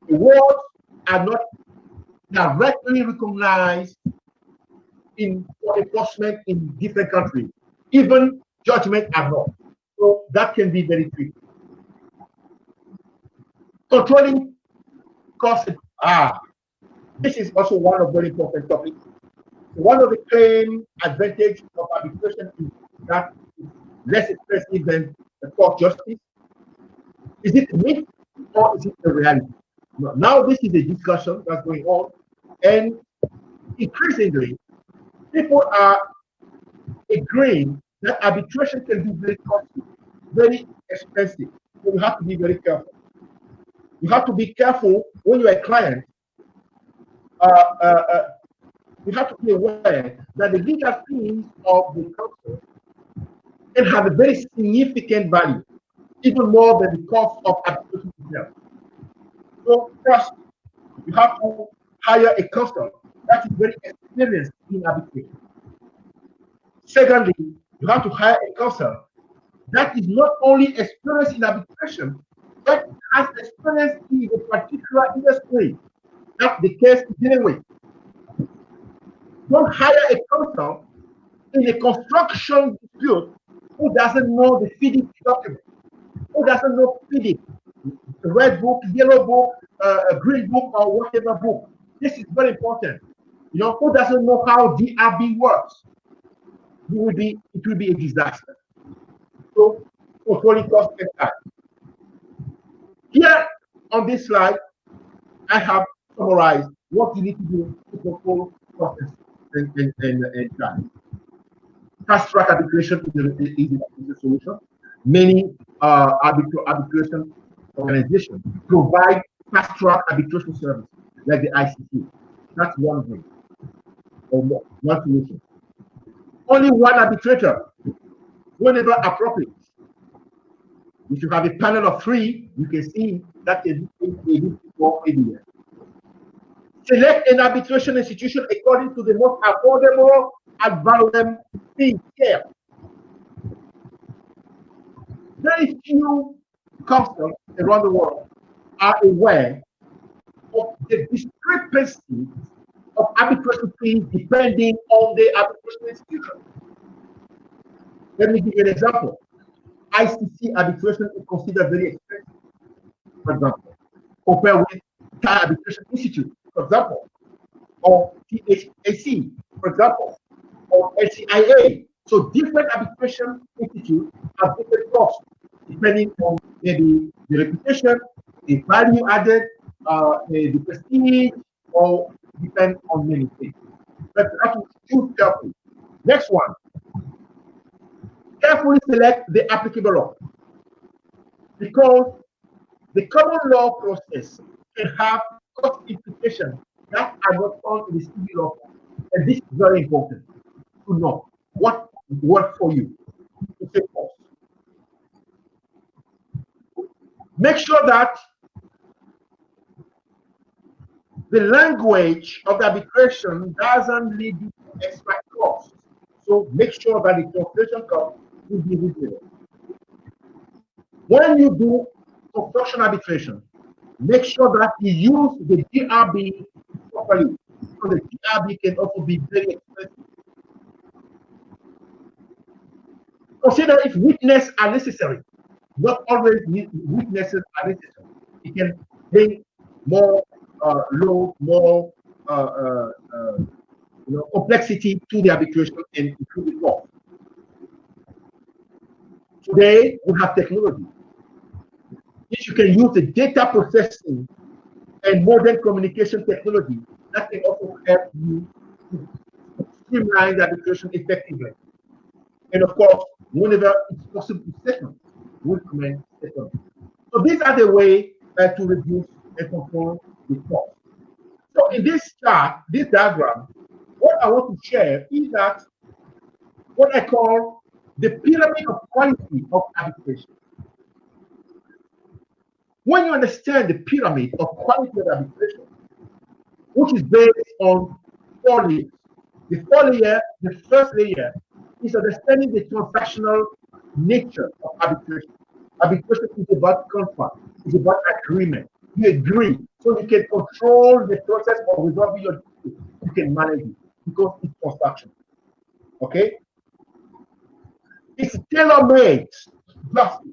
the words are not directly recognized for enforcement in different countries. Even judgment are not. So that can be very tricky. Controlling costs. This is also one of very important topics. One of the claim advantages of arbitration is that it's less expensive than the court justice. Is it a myth or is it a reality? Now this is a discussion that's going on, and increasingly people are agreeing that arbitration can be very costly, very expensive. So you have to be very careful. You have to be careful when you're a client. You have to be aware that the legal fees of the counsel can have a very significant value, even more than the cost of arbitration itself. So first, you have to hire a counsel that is very experienced in arbitration. Secondly, you have to hire a counsel that is not only experienced in arbitration, but has experience in a particular industry that the case is dealing with. Don't hire a counsel in a construction dispute who doesn't know the FIDIC document, who doesn't know FIDIC, red book, yellow book, green book, or whatever book. This is very important. You know, who doesn't know how DRB works? It will be a disaster. So, controlling cost and time. Here on this slide, I have summarized what you need to do to control cost and time. Fast track arbitration is the solution. Many arbitration organizations provide fast track arbitration service, like the ICC. That's one thing, or one solution. Only one arbitrator, whenever appropriate. If you have a panel of 3, you can see that is for ADS. Select an arbitration institution according to the most affordable ad valorem being care. Very few counsels around the world are aware of the discrepancy of arbitration fees depending on the arbitration institution. Let me give you an example. ICC arbitration is considered very expensive, for example, compared with Thai Arbitration Institute, for example, or THAC, for example, or LCIA. So different arbitration institutes have different costs depending on maybe the reputation, the value added, the prestige, or depend on many things. But you have to choose carefully. Next one. Carefully select the applicable law, because the common law process can have cost implications that are not found in the civil law. And this is very important to know what works for you to save costs. Make sure that the language of the arbitration doesn't lead you to extra costs. So make sure that the translation cost will be reasonable. When you do construction arbitration, make sure that you use the GRB properly, because the GRB can also be very expensive. Consider if witnesses are necessary. Not always witnesses are necessary. It can bring more load, more complexity to the arbitration and improve the cost. Today we have technology. If you can use the data processing and modern communication technology, that can also help you to streamline the arbitration effectively. And of course, whenever it's possible to settle, we recommend settlement. So these are the ways to reduce and control the cost. So in this chart, this diagram, what I want to share is that what I call the pyramid of quality of arbitration. When you understand the pyramid of quality of arbitration, which is based on 4 layers, the first layer is understanding the transactional nature of arbitration. Arbitration is about contract, it's about agreement. You agree, so you can control the process of resolving your dispute. You can manage it because it's transaction. Okay? It's tailor-made justice.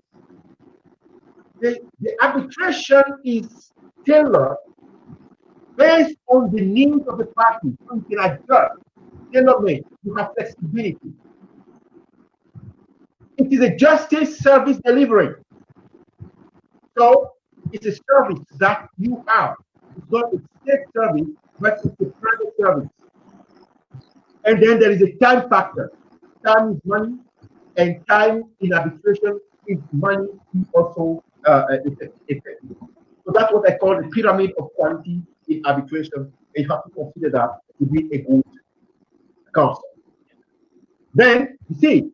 The arbitration is tailored based on the needs of the party, so you can adjust. Tailor-made, you have flexibility. It is a justice service delivery. So it's a service that you have. It's not a state service, but it's a private service. And then there is a time factor. Time is money, and time in arbitration is money is also effective. So that's what I call the pyramid of quality in arbitration. And you have to consider that to be a good counsel. Then you see,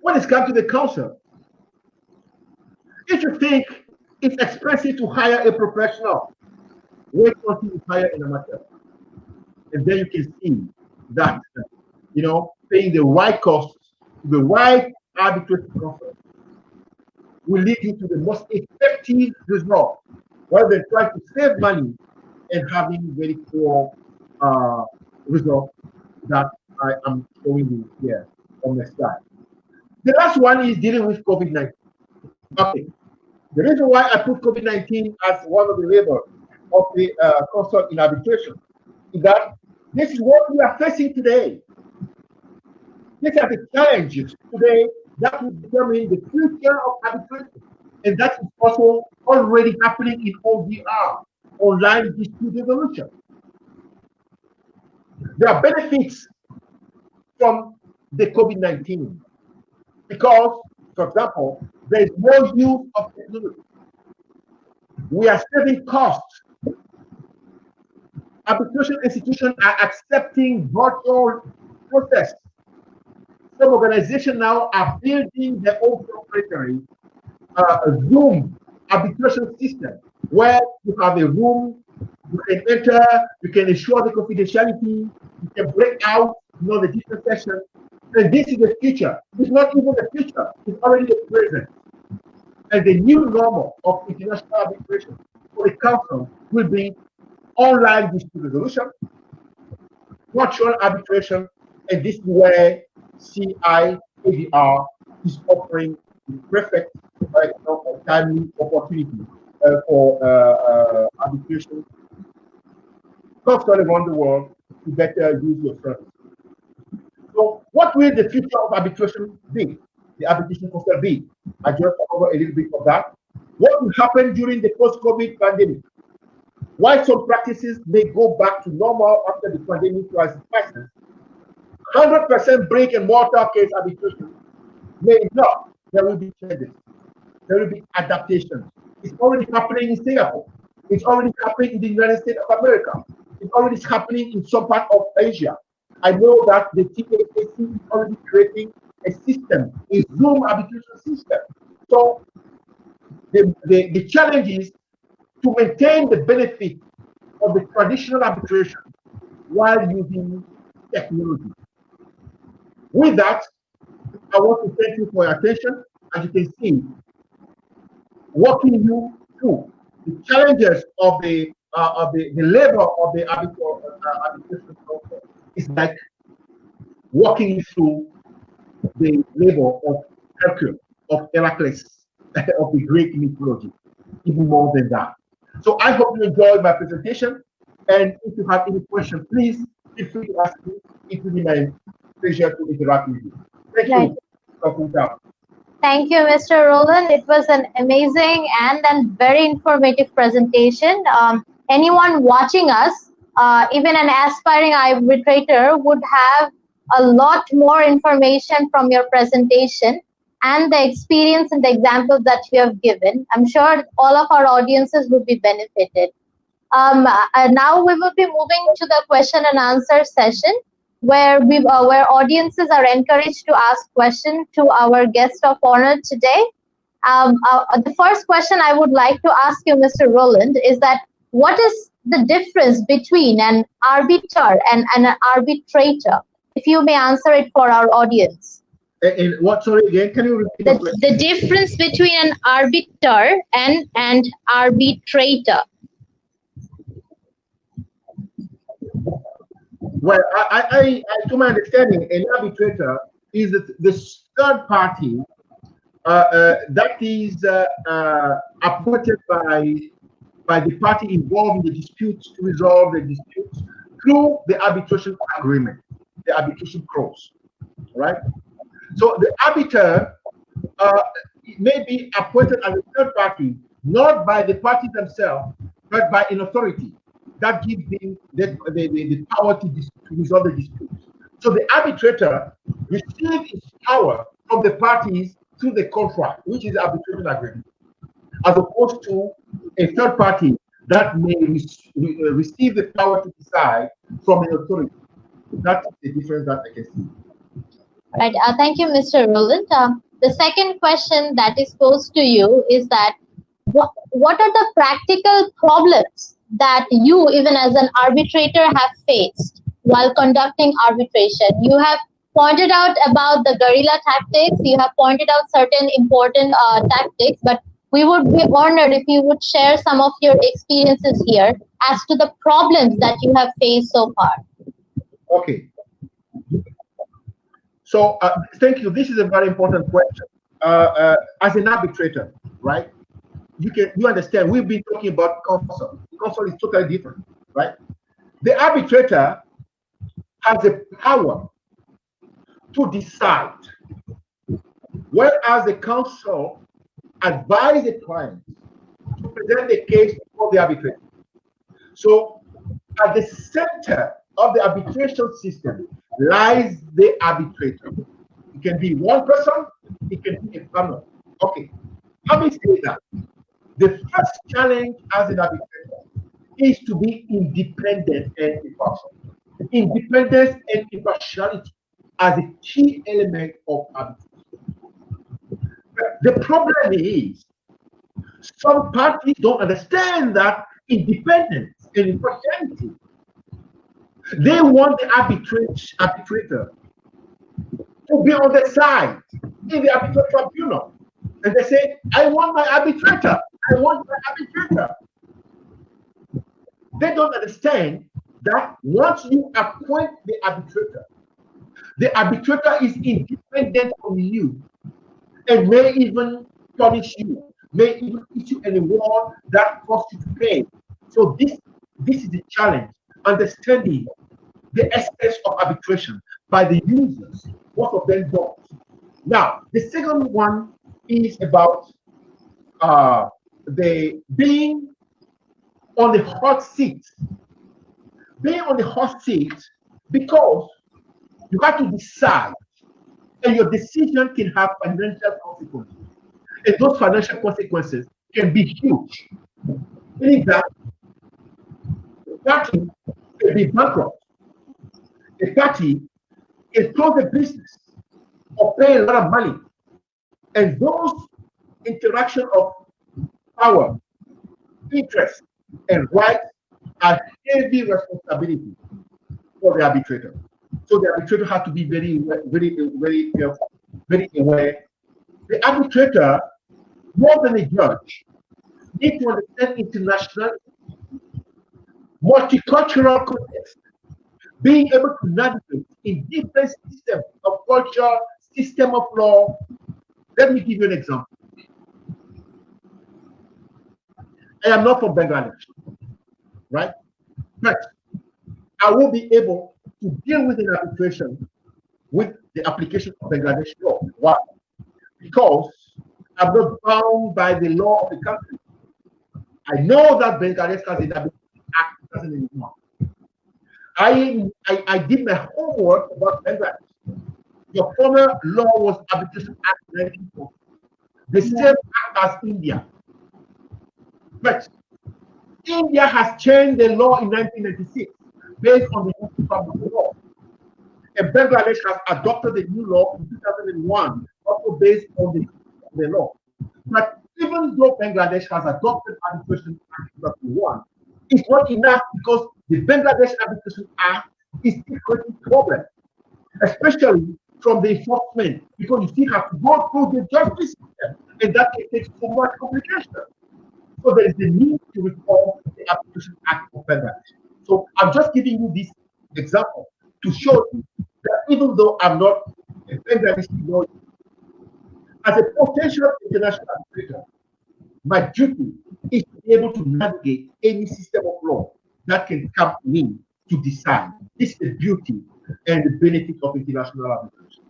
when it's come to the counsel, if you think it's expensive to hire a professional, wait until you hire an amateur. And then you can see that, paying the right costs to the right arbitration counsel will lead you to the most effective result, rather than trying to save money and having very poor results that I am showing you here on the slide. The last one is dealing with COVID-19. Okay. The reason why I put COVID-19 as one of the labels of the consult in arbitration is that this is what we are facing today. These are the challenges today that will determine the future of arbitration. And that is also already happening in ODR, online dispute resolution. There are benefits from the COVID-19 because, for example, there is more use of technology. We are saving costs. Arbitration institutions are accepting virtual process. Some organizations now are building their own proprietary Zoom arbitration system where you have a room, you can enter, you can ensure the confidentiality, You can break out, the different sessions. And this is the future. It's not even the future. It's already the present. And the new normal of international arbitration for the Council will be online dispute resolution, virtual arbitration, and this is where ADR is offering the perfect timely opportunity for arbitration. Counsel around the world to better use your service. So, what will the future of arbitration be? The Arbitration Council be? I just cover a little bit of that. What will happen during the post-COVID pandemic? Why some practices may go back to normal after the pandemic crisis? 100% brick and mortar case arbitration may not. There will be changes. There will be adaptations. It's already happening in Singapore. It's already happening in the United States of America. It's already happening in some part of Asia. I know that the TAAC is already creating a system, a Zoom arbitration system. So the challenge is to maintain the benefit of the traditional arbitration while using technology. With that, I want to thank you for your attention. As you can see, walking you through the challenges of the labor of the arbitration process is like walking through the labor of Hercules, of Heracles, of the Greek mythology, even more than that. So I hope you enjoyed my presentation, and if you have any questions, please feel free to ask me. It will be my pleasure to interact with you. Thank you. Thank you, Mr. Roland. It was an amazing and very informative presentation. Anyone watching us, even an aspiring arbitrator, would have a lot more information from your presentation and the experience and the examples that you have given. I'm sure all of our audiences would be benefited. Now we will be moving to the question and answer session, where audiences are encouraged to ask questions to our guest of honor today. The first question I would like to ask you, Mr. Roland, is that what is the difference between an arbiter and an arbitrator? If you may answer it for our audience. And what, sorry, again, can you repeat the difference between an arbiter and an arbitrator? Well, I to my understanding, an arbitrator is the third party that is appointed by the party involved in the disputes to resolve the disputes through the arbitration agreement, the arbitration clause, right? So the arbiter may be appointed as a third party, not by the parties themselves, but by an authority that gives them the power to resolve the disputes. So the arbitrator receives his power from the parties through the contract, which is the arbitration agreement, as opposed to a third party that may receive the power to decide from an authority. That's the difference that I can see. Right. Thank you, Mr. Roland. The second question that is posed to you is that what are the practical problems that you, even as an arbitrator, have faced while conducting arbitration? You have pointed out about the guerrilla tactics. You have pointed out certain important tactics, but we would be honored if you would share some of your experiences here as to the problems that you have faced so far. Okay. So thank you. This is a very important question. As an arbitrator, right? You understand, we've been talking about counsel. Counsel is totally different, right? The arbitrator has the power to decide, whereas the counsel advises the client to present the case before the arbitrator. So at the center of the arbitration system lies the arbitrator. It can be one person, it can be a panel. Okay, having said that, the first challenge as an arbitrator is to be independent and impartial. Independence and impartiality are the key element of arbitration. The problem is some parties don't understand that independence and impartiality. They want the arbitrator to be on the side in the arbitral tribunal. And they say, I want my arbitrator. I want my arbitrator. They don't understand that once you appoint the arbitrator is independent from you and may even punish you, may even issue an award that costs you to pay. So this is the challenge, understanding the essence of arbitration by the users, what of them don't. Now, the second one is about the being on the hot seat. Being on the hot seat because you have to decide, and your decision can have financial consequences. And those financial consequences can be huge. Meaning that the party can be bankrupt. The party can close the business or pay a lot of money. And those interaction of power, interest, and rights are heavy responsibility for the arbitrator. So the arbitrator has to be very careful, very aware. The arbitrator, more than a judge, needs to understand international, multicultural context, being able to navigate in different systems of culture, system of law. Let me give you an example. I am not from Bangladesh, right? But I will be able to deal with an arbitration with the application of Bangladesh law. Why? Because I'm not bound by the law of the country. I know that Bangladesh has an Arbitration Act 2001. I did my homework about Bangladesh. Your former law was Arbitration Act 1940. The same act as India. But India has changed the law in 1996 based on the new public law. And Bangladesh has adopted the new law in 2001, also based on the law. But even though Bangladesh has adopted Arbitration Act 2001, it's not enough because the Bangladesh Arbitration Act is still creating problems, especially from the enforcement, because you still have to go through the justice system, and that can take so much complication. So there is the need to reform the Arbitration Act of Bangladesh. So I'm just giving you this example to show you that even though I'm not a Bangladeshi lawyer, as a potential international arbitrator, my duty is to be able to navigate any system of law that can come to me to decide. This is the beauty and the benefit of international arbitration.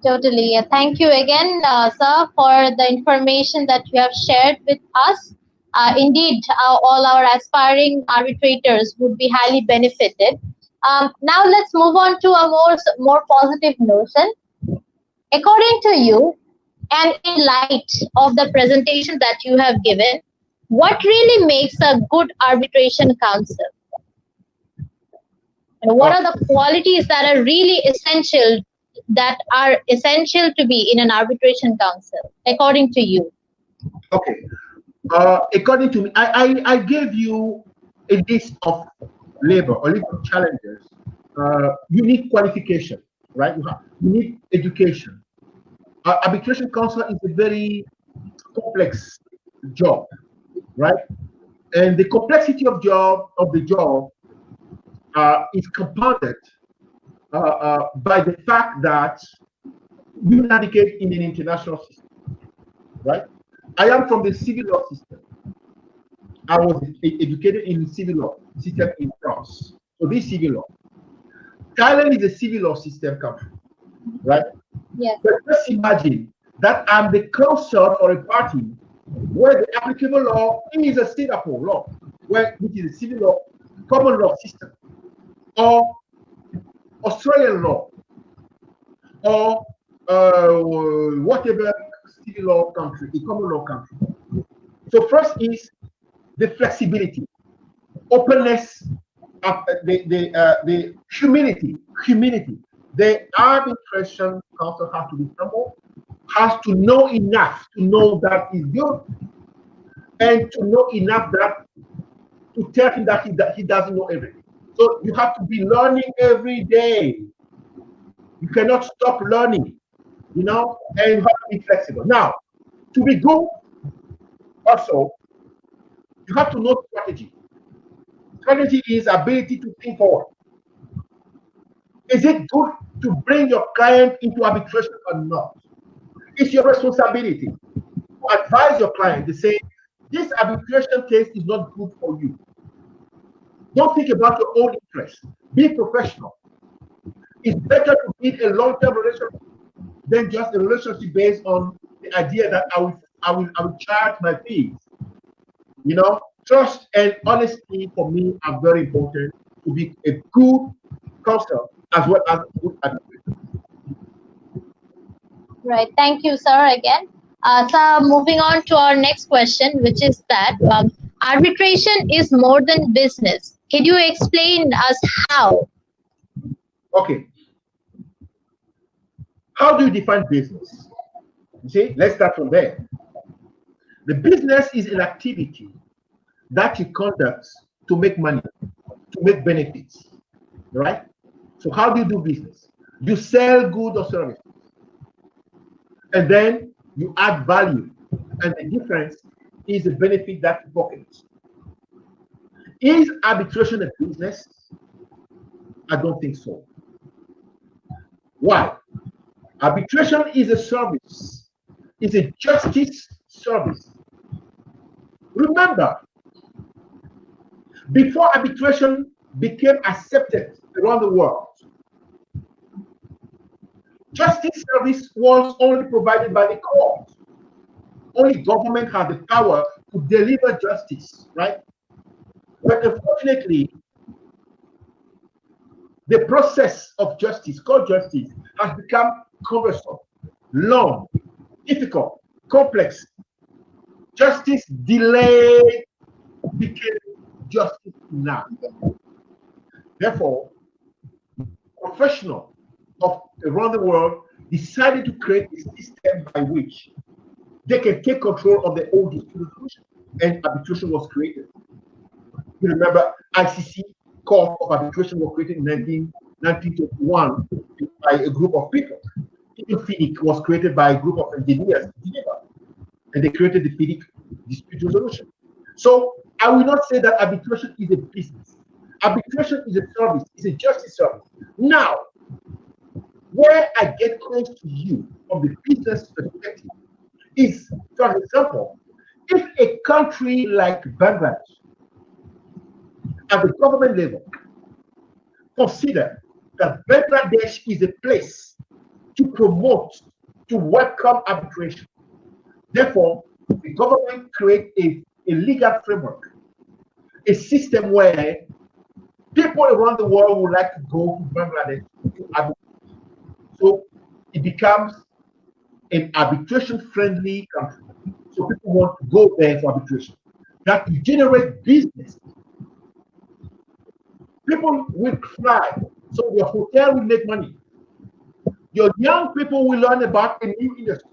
Totally. Thank you again, sir, for the information that you have shared with us. Indeed, all our aspiring arbitrators would be highly benefited. Now let's move on to a more positive notion. According to you, and in light of the presentation that you have given, what really makes a good arbitration counsel? And what are the qualities that are really essential, to be in an arbitration counsel, according to you? Okay. According to me, I gave you a list of labor or legal challenges. You need qualification, right? You need education. Arbitration counsel is a very complex job, right? And the complexity of the job is compounded by the fact that you navigate in an international system, right? I am from the civil law system. I was educated in civil law system in France. So this civil law. Thailand is a civil law system country, right? Yes. But just imagine that I'm the counsel for a party where the applicable law is a Singapore law, which is a civil law, common law system, or Australian law, or whatever civil law country, a common law country. So first is the flexibility, openness, the humility. The arbitration counsel has to be humble, has to know enough to know that he's good, and to know enough that to tell him that he doesn't know everything. So you have to be learning every day. You cannot stop learning, and you have to be flexible. Now, to be good, also, you have to know strategy. Strategy is ability to think forward. Is it good to bring your client into arbitration or not? It's your responsibility to advise your client to say, this arbitration case is not good for you. Don't think about your own interest. Be professional. It's better to build a long-term relationship than just a relationship based on the idea that I will charge my fees. Trust and honesty for me are very important to be a good counsel as well as a good advocate. Right. Thank you, sir, again. So moving on to our next question, which is that arbitration is more than business. Can you explain us how? Okay. How do you define business? You see, let's start from there. The business is an activity that you conduct to make money, to make benefits, right? So how do you do business? You sell goods or services, and then you add value, and the difference is the benefit that you pocket. Is arbitration a business? I don't think so. Why? Arbitration is a service. It's a justice service. Remember, before arbitration became accepted around the world, justice service was only provided by the court. Only government had the power to deliver justice, right? But unfortunately, the process of justice, called justice, has become cumbersome, long, difficult, complex. Justice delayed became justice now. Therefore, professionals of around the world decided to create a system by which they can take control of their own dispute resolution, and arbitration was created. You remember, ICC Court of Arbitration was created in 1921 by a group of people. Even FIDIC was created by a group of engineers in Geneva, and they created the FIDIC dispute resolution. So I will not say that arbitration is a business. Arbitration is a service, it's a justice service. Now, where I get close to you from the business perspective is, for example, if a country like Bangladesh at the government level consider that Bangladesh is a place to promote, to welcome arbitration. Therefore, the government create a legal framework, a system where people around the world would like to go to Bangladesh to arbitrate. So it becomes an arbitration-friendly country. So people want to go there for arbitration. That will generate business. People will fly, so your hotel will make money. Your young people will learn about a new industry.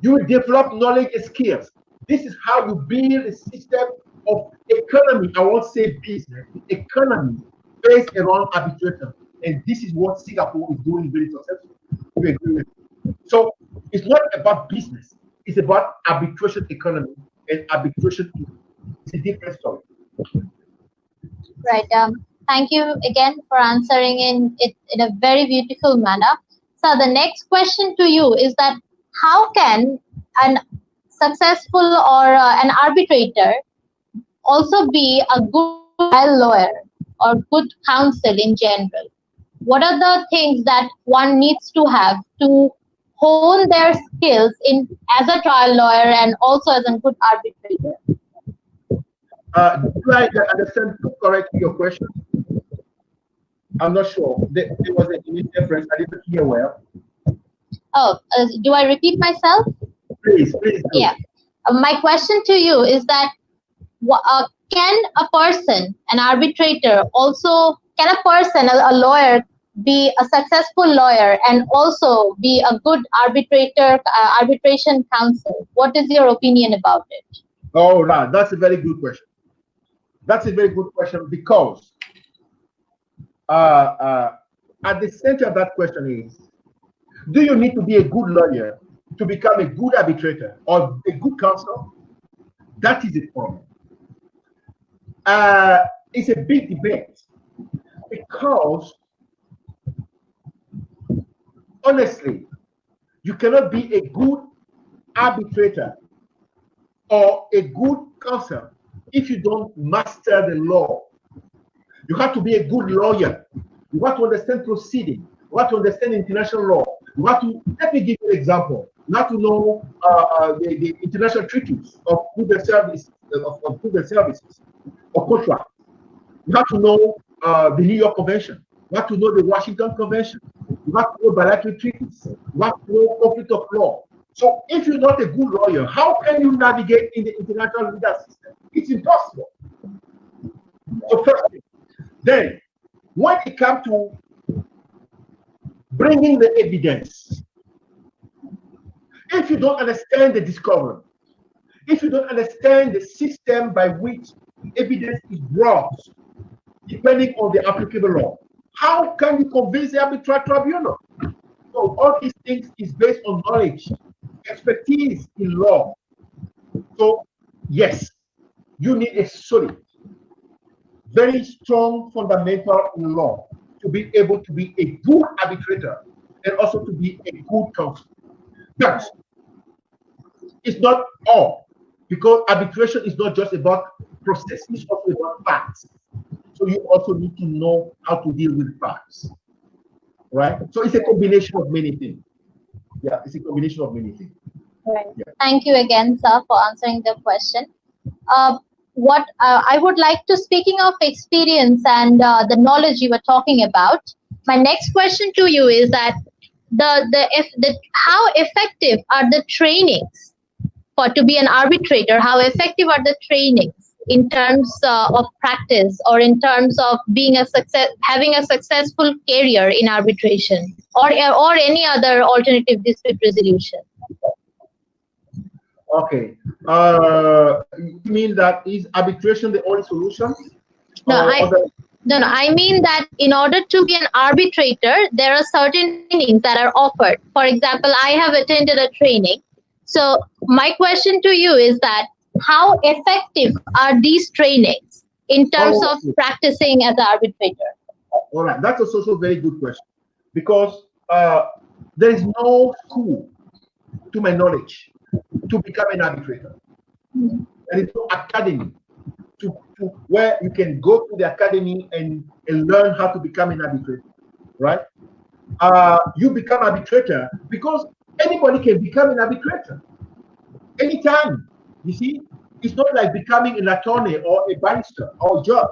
You will develop knowledge and skills. This is how you build a system of economy. I won't say business, economy based around arbitration. And this is what Singapore is doing very successfully. We agree with it. So it's not about business, it's about arbitration economy, and arbitration is a different story. Right. Thank you again for answering it in a very beautiful manner. So the next question to you is that how can an successful or an arbitrator also be a good lawyer or good counsel in general? What are the things that one needs to have to hone their skills in as a trial lawyer and also as a good arbitrator? Do I understand correctly your question? I'm not sure. There was a difference. I didn't hear well. Oh, do I repeat myself? Please do. Yeah. My question to you is that can a person, an arbitrator, also, can a person, a lawyer, be a successful lawyer and also be a good arbitrator, arbitration counsel? What is your opinion about it? Oh, right. That's a very good question. That's a very good question because at the center of that question is, do you need to be a good lawyer to become a good arbitrator or a good counsel? That is the problem. It's a big debate because, honestly, you cannot be a good arbitrator or a good counsel if you don't master the law. You have to be a good lawyer. You have to understand proceeding. You have to understand international law. You have to, let me give you an example. You have to know the international treaties of goods and services, of contracts. You have to know the New York Convention. You have to know the Washington Convention. You have to know bilateral treaties. You have to know conflict of law. So if you're not a good lawyer, how can you navigate in the international legal system? It's impossible. So first thing. Then, when it comes to bringing the evidence, if you don't understand the discovery, if you don't understand the system by which evidence is brought, depending on the applicable law, how can you convince the arbitral tribunal? So all these things is based on knowledge, expertise in law. So yes, you need a solid, very strong fundamental in law to be able to be a good arbitrator and also to be a good counsel. But it's not all, because arbitration is not just about process, it's also about facts. So you also need to know how to deal with facts, right? So it's a combination of many things. Yeah, it's a combination of many things. Right. Yeah. Thank you again, sir, for answering the question. What I would like to, speaking of experience and the knowledge you were talking about, my next question to you is that how effective are the trainings to be an arbitrator? How effective are the trainings in terms of practice, or in terms of being having a successful career in arbitration, or any other alternative dispute resolution? Okay. You mean that is arbitration the only solution? No, I mean that in order to be an arbitrator, there are certain trainings that are offered. For example, I have attended a training. So my question to you is that how effective are these trainings in terms of practicing as an arbitrator? All right, that's also a very good question, because there is no school, to my knowledge, to become an arbitrator. Mm-hmm. There is no academy to where you can go to the academy and learn how to become an arbitrator, right? You become arbitrator because anybody can become an arbitrator anytime. You see, it's not like becoming an attorney or a barrister or a judge.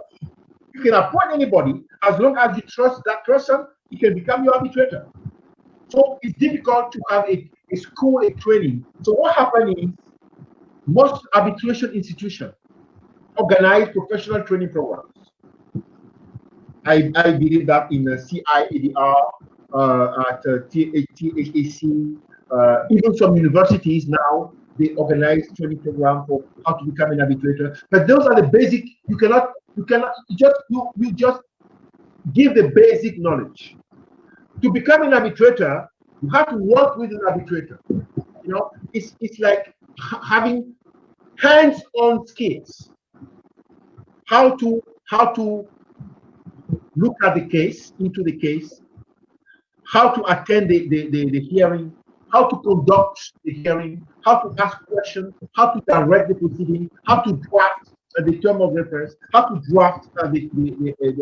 You can appoint anybody as long as you trust that person. He can become your arbitrator. So it's difficult to have a school, a training. So what happens is most arbitration institutions organize professional training programs. I believe that in CIDR, at THAC, even some universities now, they organize training program for how to become an arbitrator. But those are the basic. You just give the basic knowledge. To become an arbitrator, you have to work with an arbitrator. You know, it's like having hands-on skills. How to look at the case, into the case, how to attend the hearing, how to conduct the hearing, how to ask questions, how to direct the proceeding, how to draft the term of reference, how to draft the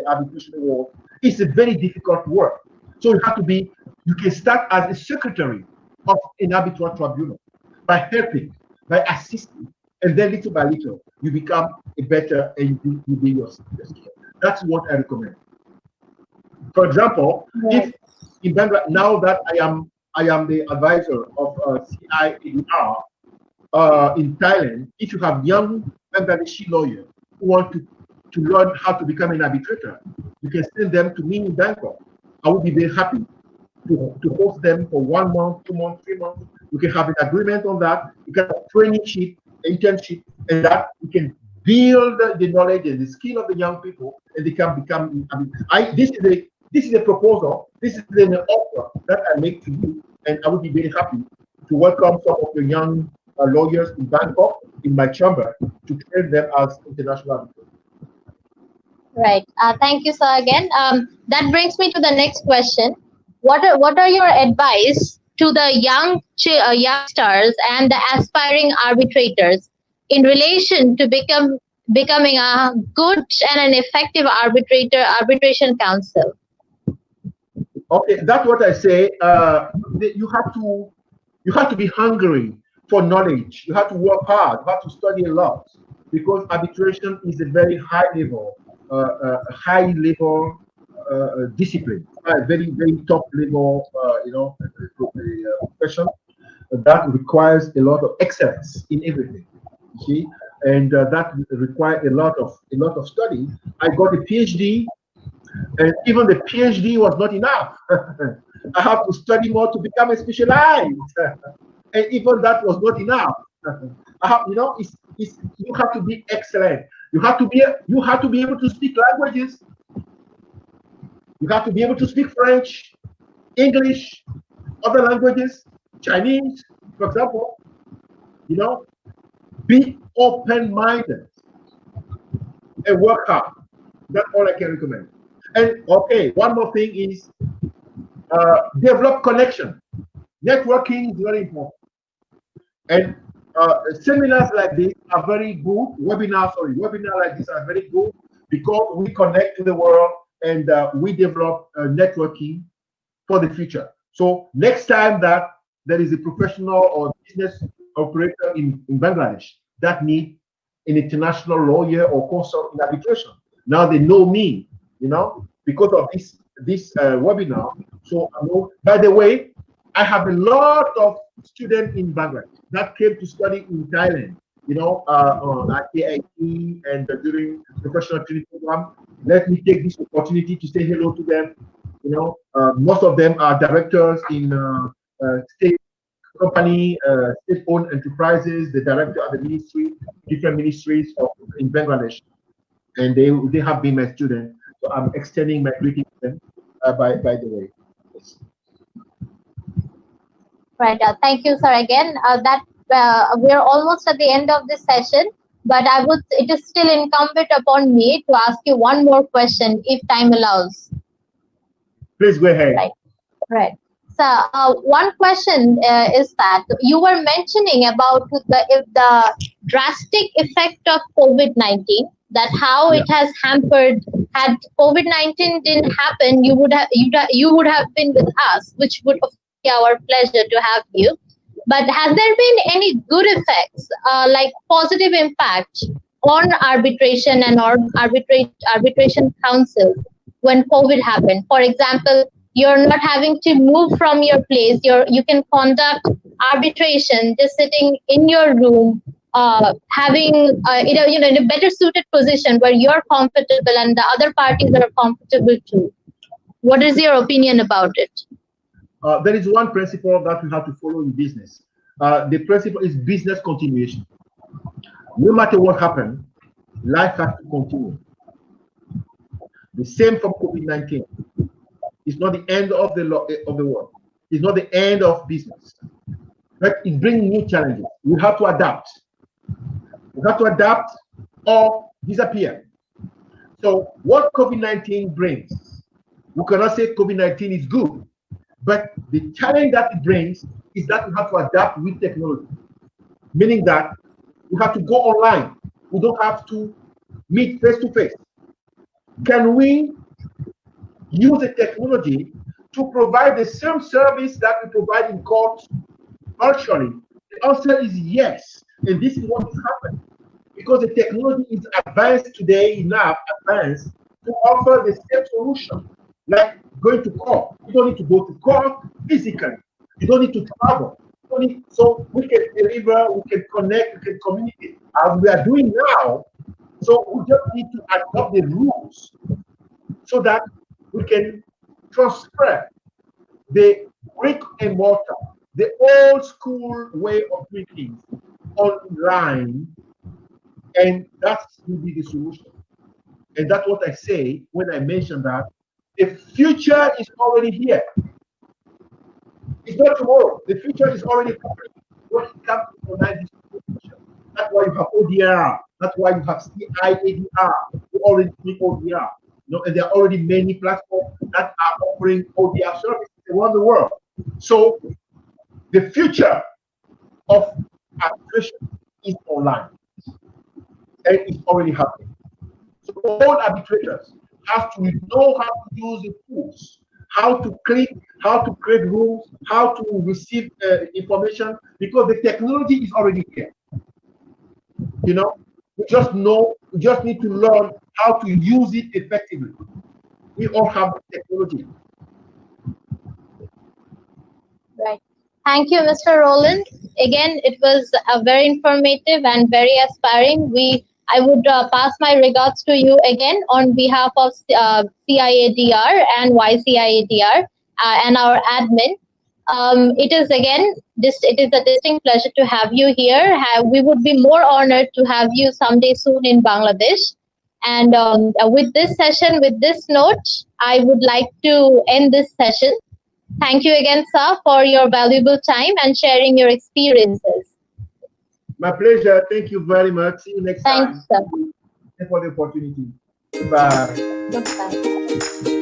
arbitration award. It's a very difficult work. So you can start as a secretary of an arbitral tribunal by helping, by assisting, and then little by little, you become a better and you be your skill. That's what I recommend. For example, if in Bangladesh, now that I am the advisor of CIDR in Thailand, if you have young Bangladeshi lawyers who want to learn how to become an arbitrator, you can send them to me in Bangkok. I would be very happy to host them for 1 month, 2 months, 3 months. You can have an agreement on that. You can have a training sheet, internship, and that you can build the knowledge and the skill of the young people. and they can become. I mean, this is a proposal. This is an offer that I make to you, and I would be very happy to welcome some of the young lawyers in Bangkok in my chamber to train them as international arbitrators. Right. Thank you, sir. Again, that brings me to the next question. What are your advice to the youngsters and the aspiring arbitrators in relation to becoming a good and an effective arbitration counsel? Okay, that's what I say. You have to be hungry for knowledge. You have to work hard. You have to study a lot, because arbitration is a very high level discipline, very top level, profession that requires a lot of excellence in everything. You see, and that requires a lot of study. I got a PhD, and even the PhD was not enough. I have to study more to become a specialized, and even that was not enough. You have to be excellent. You have to be able to speak languages. You have to be able to speak French, English, other languages, Chinese, for example. Be open-minded and work hard. That's all I can recommend. And okay, one more thing is develop connection. Networking is very important. And seminars like this are very good. Webinars like this are very good because we connect to the world and we develop networking for the future. So next time that there is a professional or business operator in Bangladesh that need an international lawyer or counsel in arbitration, now they know me, because of this webinar. So by the way, I have a lot of students in Bangladesh that came to study in Thailand, at AIT and during professional training program. Let me take this opportunity to say hello to them. Most of them are directors in state company, state-owned enterprises, the director of the ministry, different ministries in Bangladesh, and they have been my students. So I'm extending my greetings to them by the way. Yes. Right. Thank you, sir. Again, we're almost at the end of this session, but it is still incumbent upon me to ask you one more question, if time allows. Please go ahead. Right. So one question is that you were mentioning about the drastic effect of COVID-19, that how it has hampered. Had COVID-19 didn't happen, you would have been with us, which would be our pleasure to have you. But has there been any good effects, like positive impact on arbitration and arbitration counsel when COVID happened? For example, you're not having to move from your place. You can conduct arbitration just sitting in your room, having in a better suited position where you're comfortable and the other parties are comfortable too. What is your opinion about it? There is one principle that we have to follow in business. The principle is business continuation. No matter what happens, life has to continue. The same from COVID-19. It's not the end of the world. It's not the end of business. But it brings new challenges. We have to adapt. We have to adapt or disappear. So what COVID-19 brings, we cannot say COVID-19 is good, but the challenge that it brings is that we have to adapt with technology, meaning that we have to go online. We don't have to meet face to face. Can we use the technology to provide the same service that we provide in court virtually? The answer is yes, and this is what is happening because the technology is advanced today enough to offer the same solution, like going to court. You don't need to go to court physically. You don't need to travel. So we can deliver, we can connect, we can communicate as we are doing now. So we just need to adopt the rules so that we can transfer the brick and mortar, the old school way of doing things online, and that will be the solution. And that's what I say when I mention that the future is already here. It's not tomorrow. The future is already happening. When it comes to online distribution, that's why you have ODR. That's why you have CIDR. You already need ODR. And there are already many platforms that are offering ODR services around the world. So the future of arbitration is online, and it's already happening. So all arbitrators have to know how to use the tools, how to click, how to create rules, how to receive information, because the technology is already here. We just need to learn how to use it effectively. We all have the technology. Right. Thank you, Mr. Roland. Again, it was very informative and very aspiring. I would pass my regards to you again on behalf of CIADR and YCIADR and our admin. It is a distinct pleasure to have you here. We would be more honored to have you someday soon in Bangladesh. And with this session, with this note, I would like to end this session. Thank you again, sir, for your valuable time and sharing your experiences. My pleasure. Thank you very much. See you next time. Thanks, sir. Thank you for the opportunity. Goodbye. Goodbye.